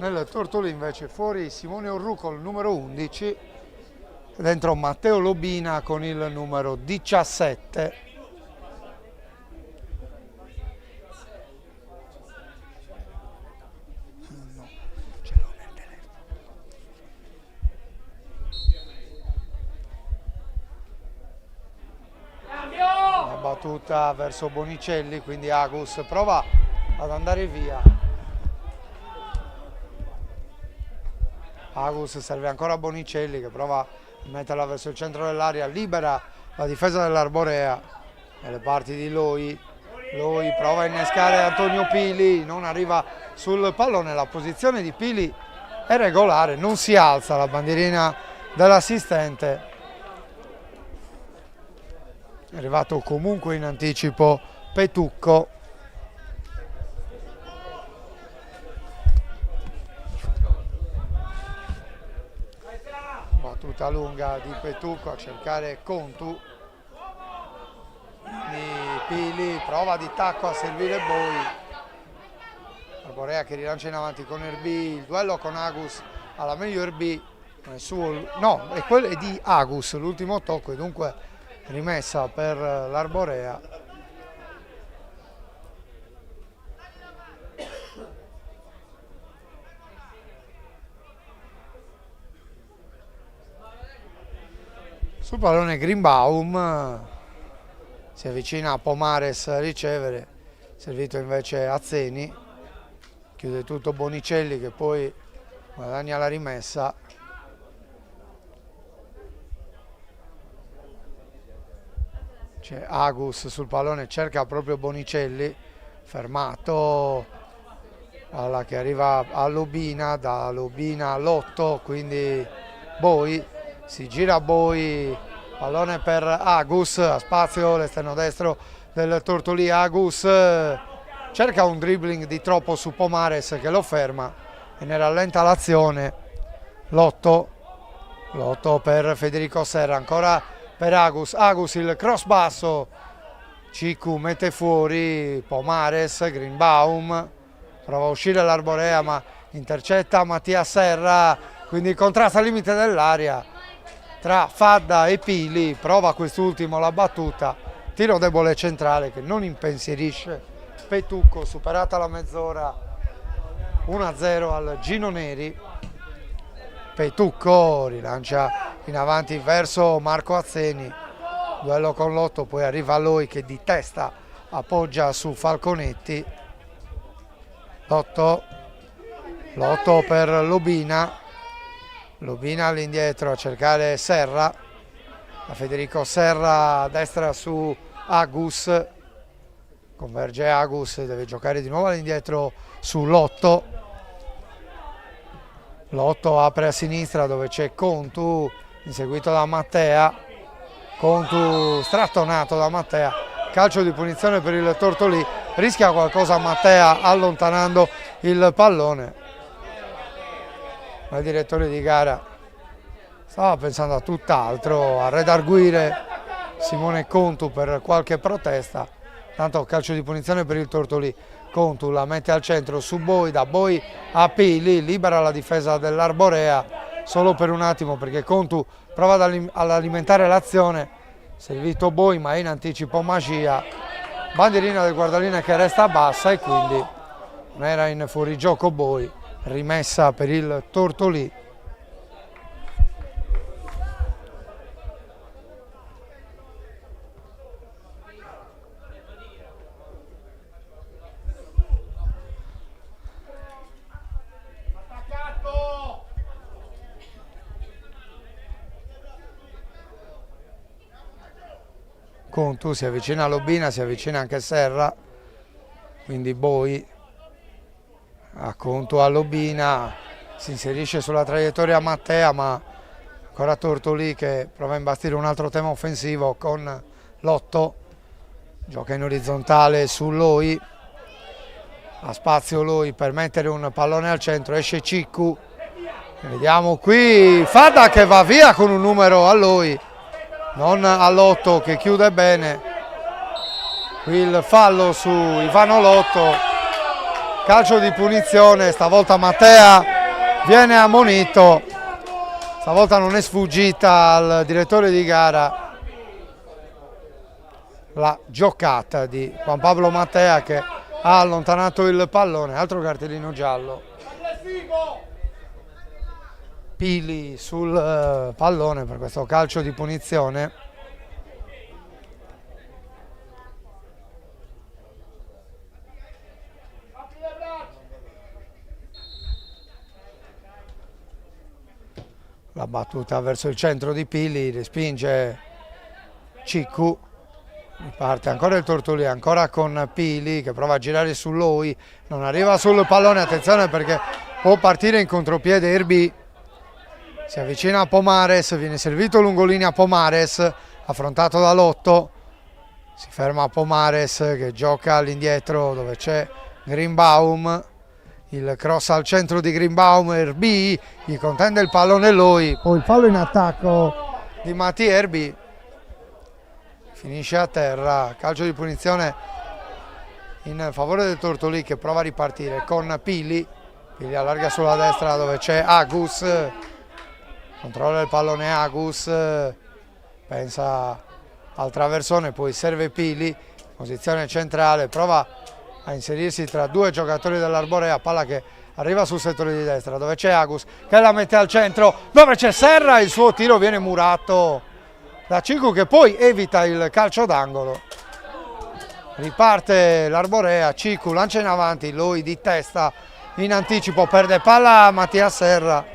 Nel Tortolì invece fuori Simone Orru con il numero 11, dentro Matteo Lobina con il numero 17. Una battuta verso Bonicelli, quindi Agus prova ad andare via. Agus serve ancora a Bonicelli che prova a metterla verso il centro dell'area, libera la difesa dell'Arborea nelle parti di Loi. Loi prova a innescare Antonio Pili, non arriva sul pallone, la posizione di Pili è regolare, non si alza la bandierina dell'assistente. È arrivato comunque in anticipo Petucco. Battuta lunga di Petucco a cercare Contu, di Pili prova di tacco a servire Boi, Arborea che rilancia in avanti con Erbi, il duello con Agus, alla meglio Erbi, no, è di Agus l'ultimo tocco e dunque rimessa per l'Arborea. Sul pallone Greenbaum si avvicina a Pomares a ricevere, servito invece a Zeni, chiude tutto Bonicelli che poi guadagna la rimessa. C'è Agus sul pallone, cerca proprio Bonicelli, fermato, palla che arriva a Lobina, da Lobina all'otto, quindi Boi, si gira Boi, pallone per Agus, a spazio l'esterno destro del Tortolì. Agus cerca un dribbling di troppo su Pomares che lo ferma e ne rallenta l'azione. Lotto per Federico Serra, ancora per Agus, il cross basso, Cicu mette fuori Pomares, Greenbaum, prova a uscire l'Arborea ma intercetta Mattia Serra, quindi contrasta al limite dell'area tra Fadda e Pili, prova quest'ultimo la battuta, tiro debole centrale che non impensierisce Petucco, superata la mezz'ora, 1-0 al Gino Neri. Petucco rilancia in avanti verso Marco Azzeni, duello con Lotto, poi arriva Loi che di testa appoggia su Falconetti. Lotto per Lobina all'indietro a cercare Serra, a Federico Serra a destra su Agus, converge Agus, deve giocare di nuovo all'indietro su Lotto apre a sinistra dove c'è Contu, inseguito da Mattea, Contu strattonato da Mattea, calcio di punizione per il Tortolì, rischia qualcosa Mattea allontanando il pallone. Ma il direttore di gara stava pensando a tutt'altro, a redarguire Simone Contu per qualche protesta. Tanto calcio di punizione per il Tortolì. Contu la mette al centro su Boi, da Boi a Pili, libera la difesa dell'Arborea solo per un attimo perché Contu prova ad alimentare l'azione, servito Boi ma in anticipo Magia, bandierina del guardaline che resta bassa e quindi non era in fuorigioco Boi, rimessa per il Tortolì. Contu si avvicina a Lobina, si avvicina anche Serra, quindi Boi a Contu a Lobina, si inserisce sulla traiettoria Mattea ma ancora Tortolì che prova a imbastire un altro tema offensivo con Lotto, gioca in orizzontale su Loi, ha spazio Loi per mettere un pallone al centro, esce Ciccu, vediamo qui Fadda che va via con un numero a Loi, non a Lotto che chiude bene. Qui il fallo su Ivano Lotto, calcio di punizione, stavolta Mattea viene ammonito, stavolta non è sfuggita al direttore di gara la giocata di Juan Pablo Mattea che ha allontanato il pallone, altro cartellino giallo. Pili sul pallone per questo calcio di punizione. La battuta verso il centro di Pili, respinge Ciccu, parte ancora il Tortolì, ancora con Pili che prova a girare su Loi, non arriva sul pallone, attenzione perché può partire in contropiede Erbi. Si avvicina a Pomares, viene servito lungolinea Pomares, affrontato da Lotto, si ferma Pomares che gioca all'indietro dove c'è Greenbaum, il cross al centro di Greenbaum, Erbi, gli contende il pallone Loi, poi il fallo in attacco di Mattia Erbi, finisce a terra, calcio di punizione in favore del Tortolì che prova a ripartire con Pili. Pili allarga sulla destra dove c'è Agus, controlla il pallone Agus, pensa al traversone, poi serve Pili, posizione centrale, prova a inserirsi tra due giocatori dell'Arborea, palla che arriva sul settore di destra dove c'è Agus che la mette al centro, dove c'è Serra, il suo tiro viene murato da Cicu che poi evita il calcio d'angolo. Riparte l'Arborea, Cicu lancia in avanti, lui di testa in anticipo, perde palla Mattia Serra,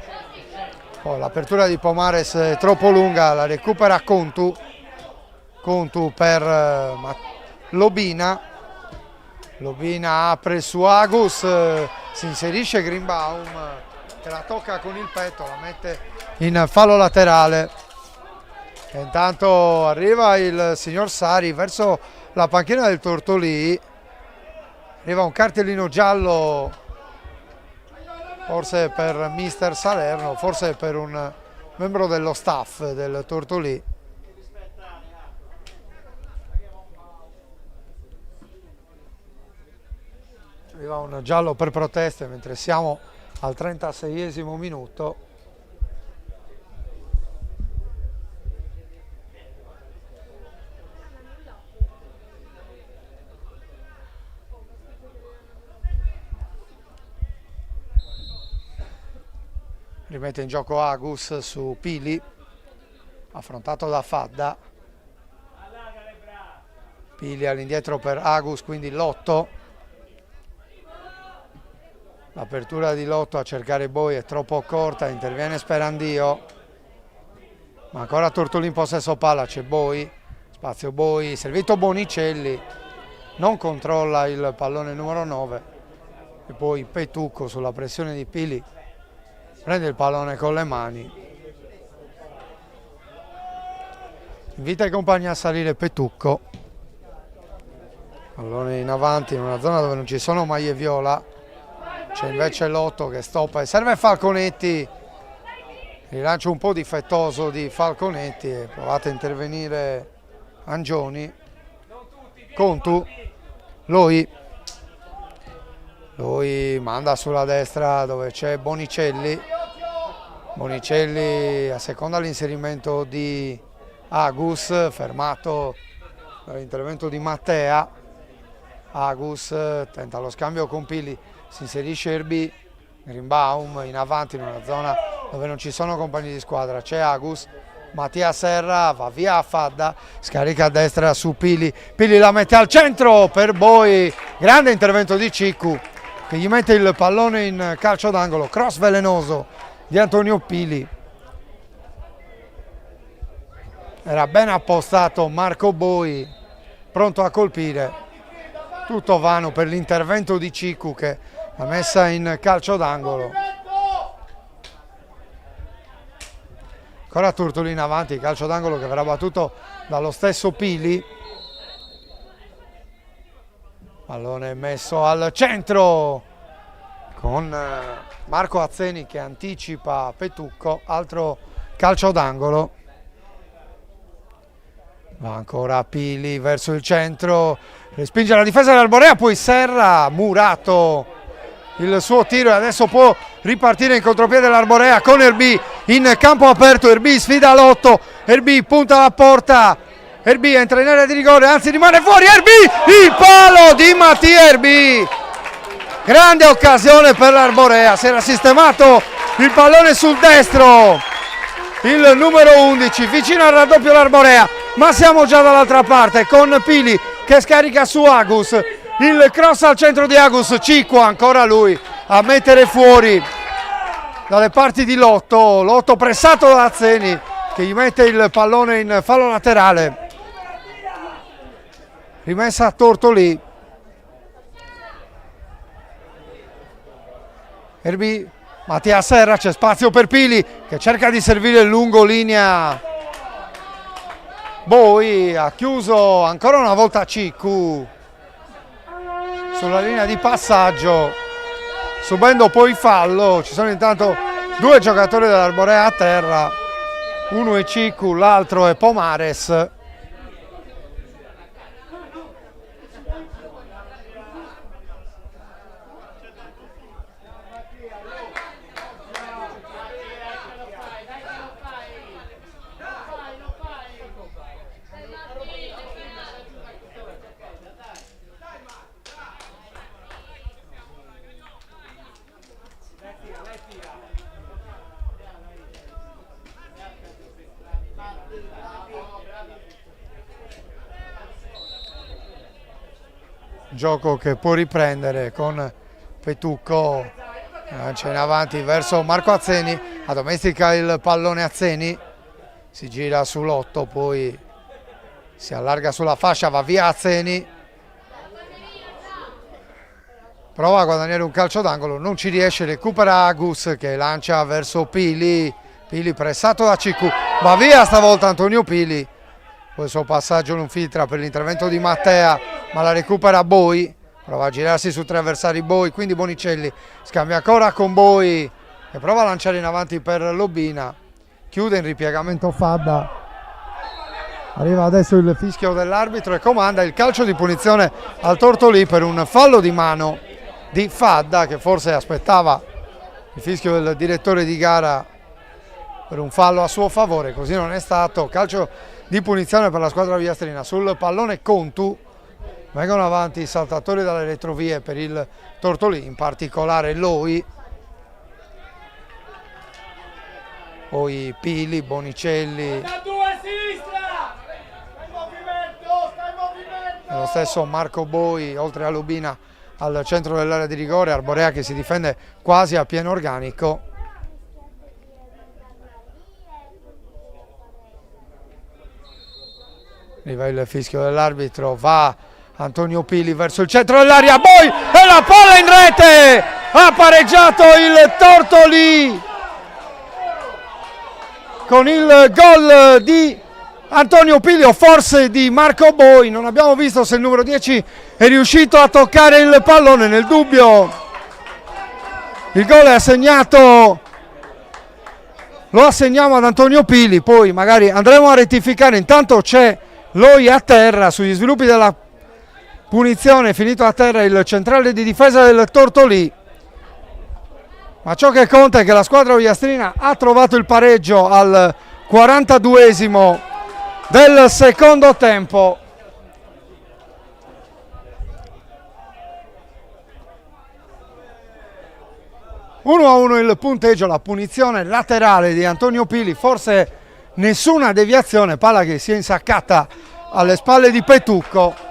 poi l'apertura di Pomares è troppo lunga, la recupera Contu per Lobina, Lobina apre su Agus, si inserisce Greenbaum che la tocca con il petto, la mette in fallo laterale. E intanto arriva il signor Sari verso la panchina del Tortolì, arriva un cartellino giallo, forse per mister Salerno, forse per un membro dello staff del Tortolì. Arriva un giallo per proteste mentre siamo al 36esimo minuto. Rimette in gioco Agus su Pili, affrontato da Fadda. Pili all'indietro per Agus, quindi Lotto. L'apertura di Lotto a cercare Boi è troppo corta, interviene Sperandio. Ma ancora Tortolì in possesso palla, c'è Boi, spazio Boi, servito Bonicelli. Non controlla il pallone numero 9. E poi Petucco sulla pressione di Pili. Prende il pallone con le mani, invita i compagni a salire Petucco, pallone in avanti in una zona dove non ci sono maglie viola, c'è invece Lotto che stoppa e serve Falconetti, rilancio un po' difettoso di Falconetti e provate a intervenire Angioni, Contu, lui manda sulla destra dove c'è Bonicelli. Bonicelli asseconda l'inserimento di Agus, fermato dall'intervento di Mattea. Agus tenta lo scambio con Pili, si inserisce Erbi, Greenbaum in avanti in una zona dove non ci sono compagni di squadra, c'è Agus, Mattia Serra va via a Fadda, scarica a destra su Pili, Pili la mette al centro per Boi, grande intervento di Cicu che gli mette il pallone in calcio d'angolo, cross velenoso di Antonio Pili. Era ben appostato Marco Boi, pronto a colpire, tutto vano per l'intervento di Cicu che l'ha messa in calcio d'angolo. Ancora Tortolì in avanti, calcio d'angolo che verrà battuto dallo stesso Pili. Pallone messo al centro con Marco Azzeni che anticipa Petucco, altro calcio d'angolo. Va ancora Pili verso il centro, respinge la difesa dell'Arborea, poi Serra, murato il suo tiro e adesso può ripartire in contropiede l'Arborea con Erbi in campo aperto. Erbi sfida Lotto, Erbi punta la porta, Erbi entra in area di rigore, anzi rimane fuori, Erbi, il palo di Mattia Erbi, grande occasione per l'Arborea, si era sistemato il pallone sul destro il numero 11, vicino al raddoppio l'Arborea, ma siamo già dall'altra parte con Pili che scarica su Agus, il cross al centro di Agus, Cicu ancora lui a mettere fuori dalle parti di Lotto, Lotto pressato da Azzeni che gli mette il pallone in fallo laterale. Rimessa a Tortolì, Erbi, Mattia Serra, c'è spazio per Pili che cerca di servire lungo linea. Boi ha chiuso ancora una volta Cicu sulla linea di passaggio, subendo poi fallo. Ci sono intanto due giocatori dell'Arborea a terra, uno è Cicu, l'altro è Pomares. gioco che può riprendere con Petucco, lancia in avanti verso Marco Azzeni, addomestica il pallone Azzeni, si gira sull'8, poi si allarga sulla fascia, va via Azzeni, prova a guadagnare un calcio d'angolo, non ci riesce, recupera Agus che lancia verso Pili, Pili pressato da CQ, va via stavolta Antonio Pili, poi il suo passaggio non filtra per l'intervento di Mattea, ma la recupera Boi, prova a girarsi su 3 avversari Boi, quindi Bonicelli scambia ancora con Boi e prova a lanciare in avanti per Lobina, chiude in ripiegamento Fadda, arriva adesso il fischio dell'arbitro e comanda il calcio di punizione al Tortolì per un fallo di mano di Fadda, che forse aspettava il fischio del direttore di gara per un fallo a suo favore, così non è stato. Calcio di punizione per la squadra viastrina. Sul pallone Contu vengono avanti i saltatori dalle retrovie per il Tortolì, in particolare Loi, poi Pili, Bonicelli e lo stesso Marco Boi, oltre a Lubina al centro dell'area di rigore, Arborea che si difende quasi a pieno organico. Arriva il fischio dell'arbitro, va Antonio Pili verso il centro dell'area, Boi e la palla in rete, ha pareggiato il Tortolì con il gol di Antonio Pili o forse di Marco Boi, non abbiamo visto se il numero 10 è riuscito a toccare il pallone, nel dubbio il gol è assegnato, lo assegniamo ad Antonio Pili, poi magari andremo a rettificare. Intanto c'è Loi a terra, sugli sviluppi della punizione, finito a terra il centrale di difesa del Tortolì, ma ciò che conta è che la squadra ogliastrina ha trovato il pareggio al 42esimo del secondo tempo. Uno a uno il punteggio, la punizione laterale di Antonio Pili, forse nessuna deviazione, palla che si è insaccata alle spalle di Petucco.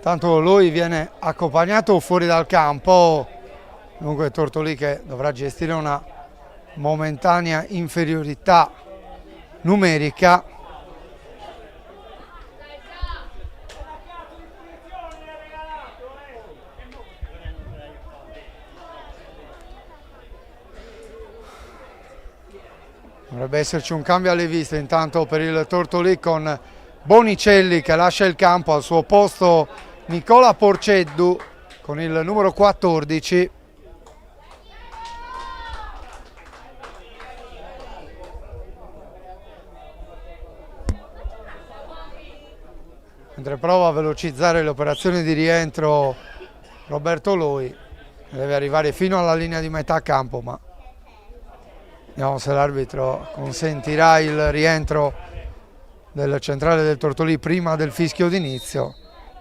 Tanto lui viene accompagnato fuori dal campo, dunque Tortolì che dovrà gestire una momentanea inferiorità numerica. Dovrebbe esserci un cambio alle viste intanto per il Tortolì, con Bonicelli che lascia il campo, al suo posto Nicola Porceddu con il numero 14. Mentre prova a velocizzare le operazioni di rientro Roberto Loi, deve arrivare fino alla linea di metà campo, ma vediamo se l'arbitro consentirà il rientro del centrale del Tortolì prima del fischio d'inizio.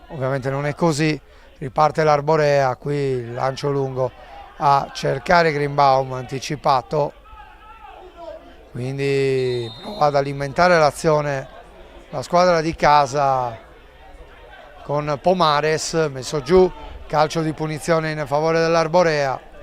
Ovviamente non è così, riparte l'Arborea, qui il lancio lungo a cercare Greenbaum anticipato, quindi prova ad alimentare l'azione la squadra di casa con Pomares, messo giù, calcio di punizione in favore dell'Arborea.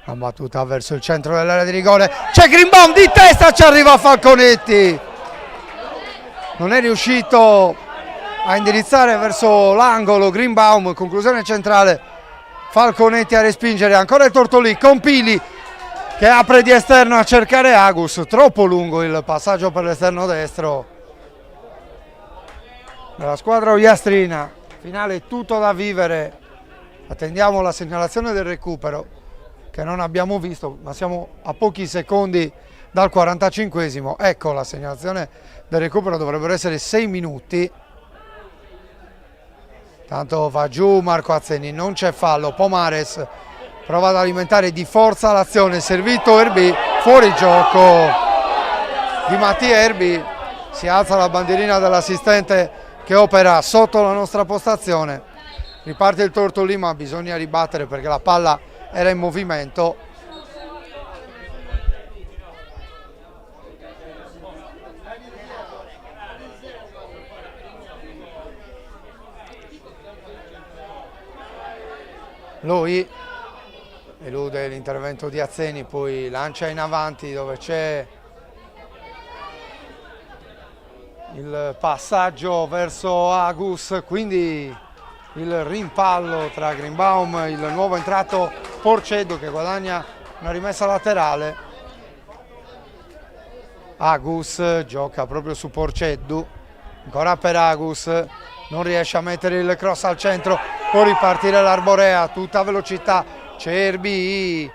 La battuta verso il centro dell'area di rigore, c'è Greenbaum di testa, ci arriva Falconetti, non è riuscito a indirizzare verso l'angolo Greenbaum, conclusione centrale, Falconetti a respingere, ancora il Tortolì con Pili che apre di esterno a cercare Agus, troppo lungo il passaggio per l'esterno destro della squadra ogliastrina. finale tutto da vivere, attendiamo la segnalazione del recupero che non abbiamo visto, ma siamo a pochi secondi dal 45esimo, ecco la segnalazione del recupero, dovrebbero essere 6 minuti. Tanto va giù Marco Azzeni, non c'è fallo, Pomares prova ad alimentare di forza l'azione, servito Herbie, fuori gioco di Mattia Herbie, si alza la bandierina dell'assistente che opera sotto la nostra postazione, riparte il Tortolì ma bisogna ribattere perché la palla era in movimento. Lui elude l'intervento di Azzeni, poi lancia in avanti dove c'è il passaggio verso Agus, quindi il rimpallo tra Greenbaum, il nuovo entrato Porceddu che guadagna una rimessa laterale. Agus gioca proprio su Porceddu, ancora per Agus, non riesce a mettere il cross al centro, può ripartire l'Arborea, tutta velocità, c'è Herbie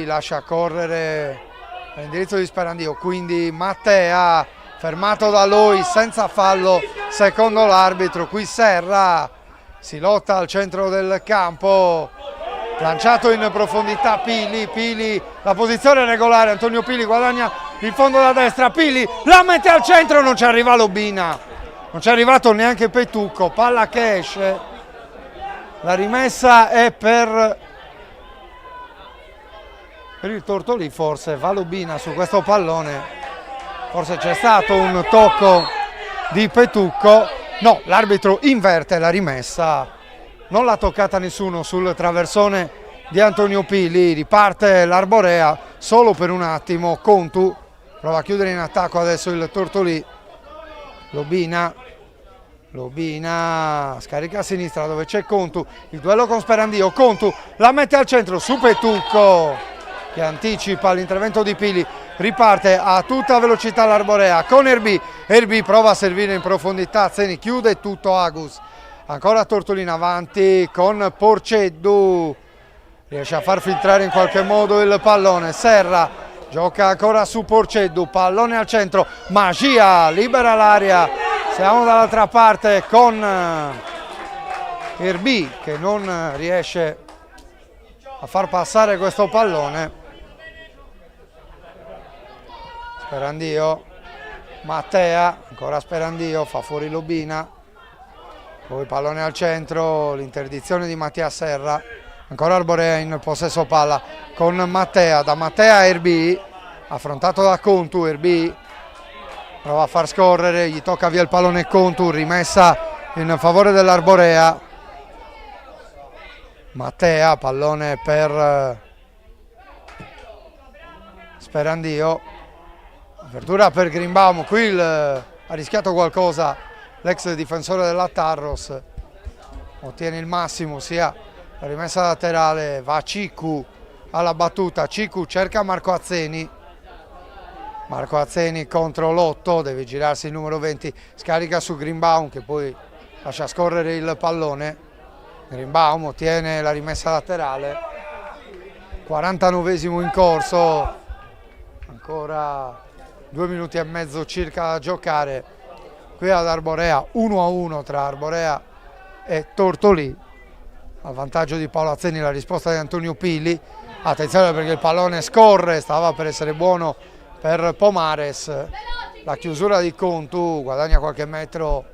lascia correre all'indirizzo di Sperandio, quindi Mattea fermato da lui senza fallo secondo l'arbitro. Qui Serra si lotta al centro del campo, lanciato in profondità Pili, la posizione regolare, Antonio Pili guadagna il fondo da destra, Pili la mette al centro, non ci arriva Lobina, non ci è arrivato neanche Petucco, palla che esce, la rimessa è per il Tortolì, forse va Lobina su questo pallone. Forse c'è stato un tocco di Petucco, no, l'arbitro inverte la rimessa, non l'ha toccata nessuno sul traversone di Antonio Pili, riparte l'Arborea solo per un attimo, Contu prova a chiudere in attacco adesso il Tortolì, Lobina scarica a sinistra dove c'è Contu, il duello con Sperandio, Contu la mette al centro su Petucco che anticipa l'intervento di Pili, riparte a tutta velocità l'Arborea con Herbie prova a servire in profondità, Azzeni chiude tutto Agus, ancora Tortolino avanti con Porceddu, riesce a far filtrare in qualche modo il pallone, Serra gioca ancora su Porceddu, pallone al centro, Magia libera l'area, siamo dall'altra parte con Herbie che non riesce a far passare questo pallone. Sperandio, Mattea, ancora Sperandio, fa fuori Lobina, poi pallone al centro, l'interdizione di Mattia Serra, ancora Arborea in possesso palla con Mattea, da Mattea Herbie, affrontato da Contu, Herbie prova a far scorrere, gli tocca via il pallone Contu, rimessa in favore dell'Arborea, Mattea, pallone per Sperandio, apertura per Greenbaum, qui ha rischiato qualcosa l'ex difensore della Tarros, ottiene il massimo sia la rimessa laterale, va Cicu alla battuta, Cicu cerca Marco Azzeni contro l'8, deve girarsi il numero 20, scarica su Greenbaum che poi lascia scorrere il pallone, Greenbaum ottiene la rimessa laterale, 49esimo in corso, ancora 2 minuti e mezzo circa da giocare qui ad Arborea, 1-1 tra Arborea e Tortolì, al vantaggio di Paolo Azzeni la risposta di Antonio Pili, attenzione perché il pallone scorre, stava per essere buono per Pomares, la chiusura di Contu, guadagna qualche metro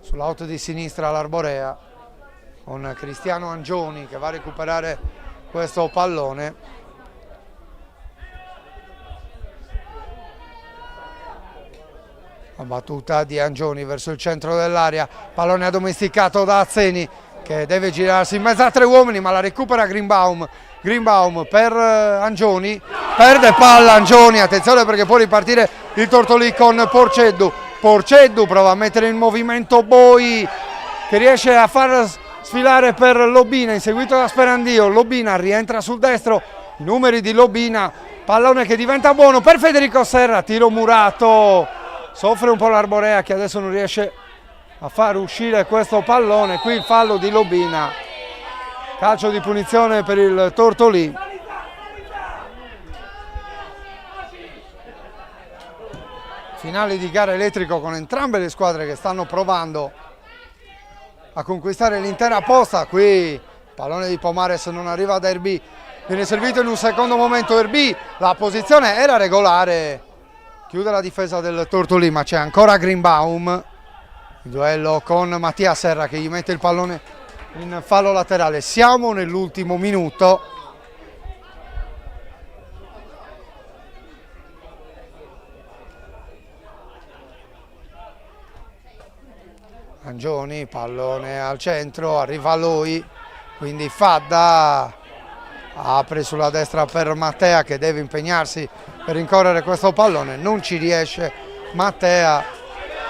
sull'out di sinistra l'Arborea con Cristiano Angioni che va a recuperare questo pallone. La battuta di Angioni verso il centro dell'area, pallone addomesticato da Azzeni che deve girarsi in mezzo a 3 uomini ma la recupera Greenbaum per Angioni, perde palla Angioni, attenzione perché può ripartire il Tortolì con Porceddu prova a mettere in movimento Boi che riesce a far sfilare per Lobina, inseguito da Sperandio, Lobina rientra sul destro, i numeri di Lobina, pallone che diventa buono per Federico Serra, tiro murato, soffre un po' l'Arborea che adesso non riesce a far uscire questo pallone. Qui il fallo di Lobina, calcio di punizione per il Tortolì. Finale di gara elettrico con entrambe le squadre che stanno provando a conquistare l'intera posta. Qui il pallone di Pomares non arriva ad Herbie, viene servito in un secondo momento Herbie, la posizione era regolare, chiude la difesa del Tortolì, ma c'è ancora Greenbaum, il duello con Mattia Serra che gli mette il pallone in fallo laterale. Siamo nell'ultimo minuto. Angioni, pallone al centro, arriva lui, quindi Fadda apre sulla destra per Mattea che deve impegnarsi per rincorrere questo pallone, non ci riesce Mattea,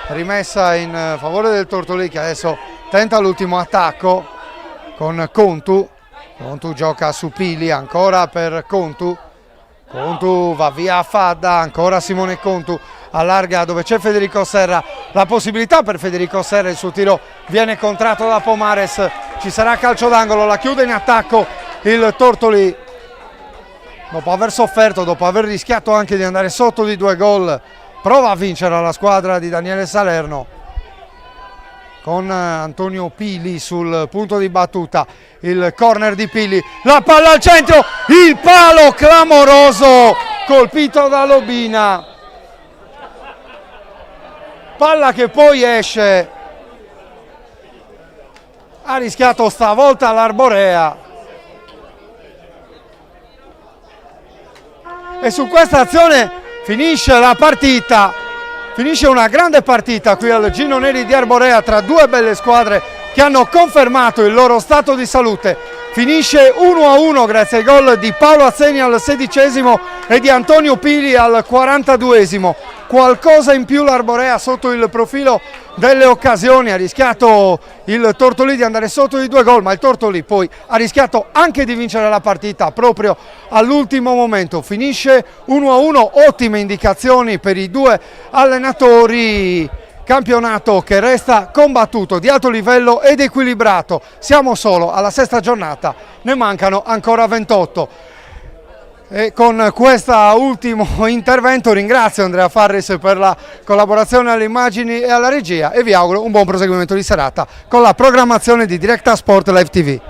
rimessa in favore del Tortolì che adesso tenta l'ultimo attacco con Contu. Contu gioca su Pili, ancora per Contu, Contu va via a Fadda, ancora Simone Contu, allarga dove c'è Federico Serra, la possibilità per Federico Serra, il suo tiro viene contratto da Pomares, ci sarà calcio d'angolo, la chiude in attacco il Tortolì, dopo aver sofferto, dopo aver rischiato anche di andare sotto di 2 gol, prova a vincere la squadra di Daniele Salerno con Antonio Pili sul punto di battuta, il corner di Pili, la palla al centro, il palo clamoroso colpito da Lobina, palla che poi esce, ha rischiato stavolta l'Arborea e su questa azione finisce la partita, finisce una grande partita qui al Gino Neri di Arborea tra due belle squadre che hanno confermato il loro stato di salute. Finisce 1-1 grazie ai gol di Paolo Azzeni al 16° e di Antonio Pili al 42°. Qualcosa in più l'Arborea sotto il profilo delle occasioni, ha rischiato il Tortolì di andare sotto di 2 gol, ma il Tortolì poi ha rischiato anche di vincere la partita proprio all'ultimo momento. Finisce 1-1, ottime indicazioni per i due allenatori. Campionato che resta combattuto, di alto livello ed equilibrato. Siamo solo alla 6ª giornata, ne mancano ancora 28. E con questo ultimo intervento ringrazio Andrea Farris per la collaborazione alle immagini e alla regia e vi auguro un buon proseguimento di serata con la programmazione di Directa Sport Live TV.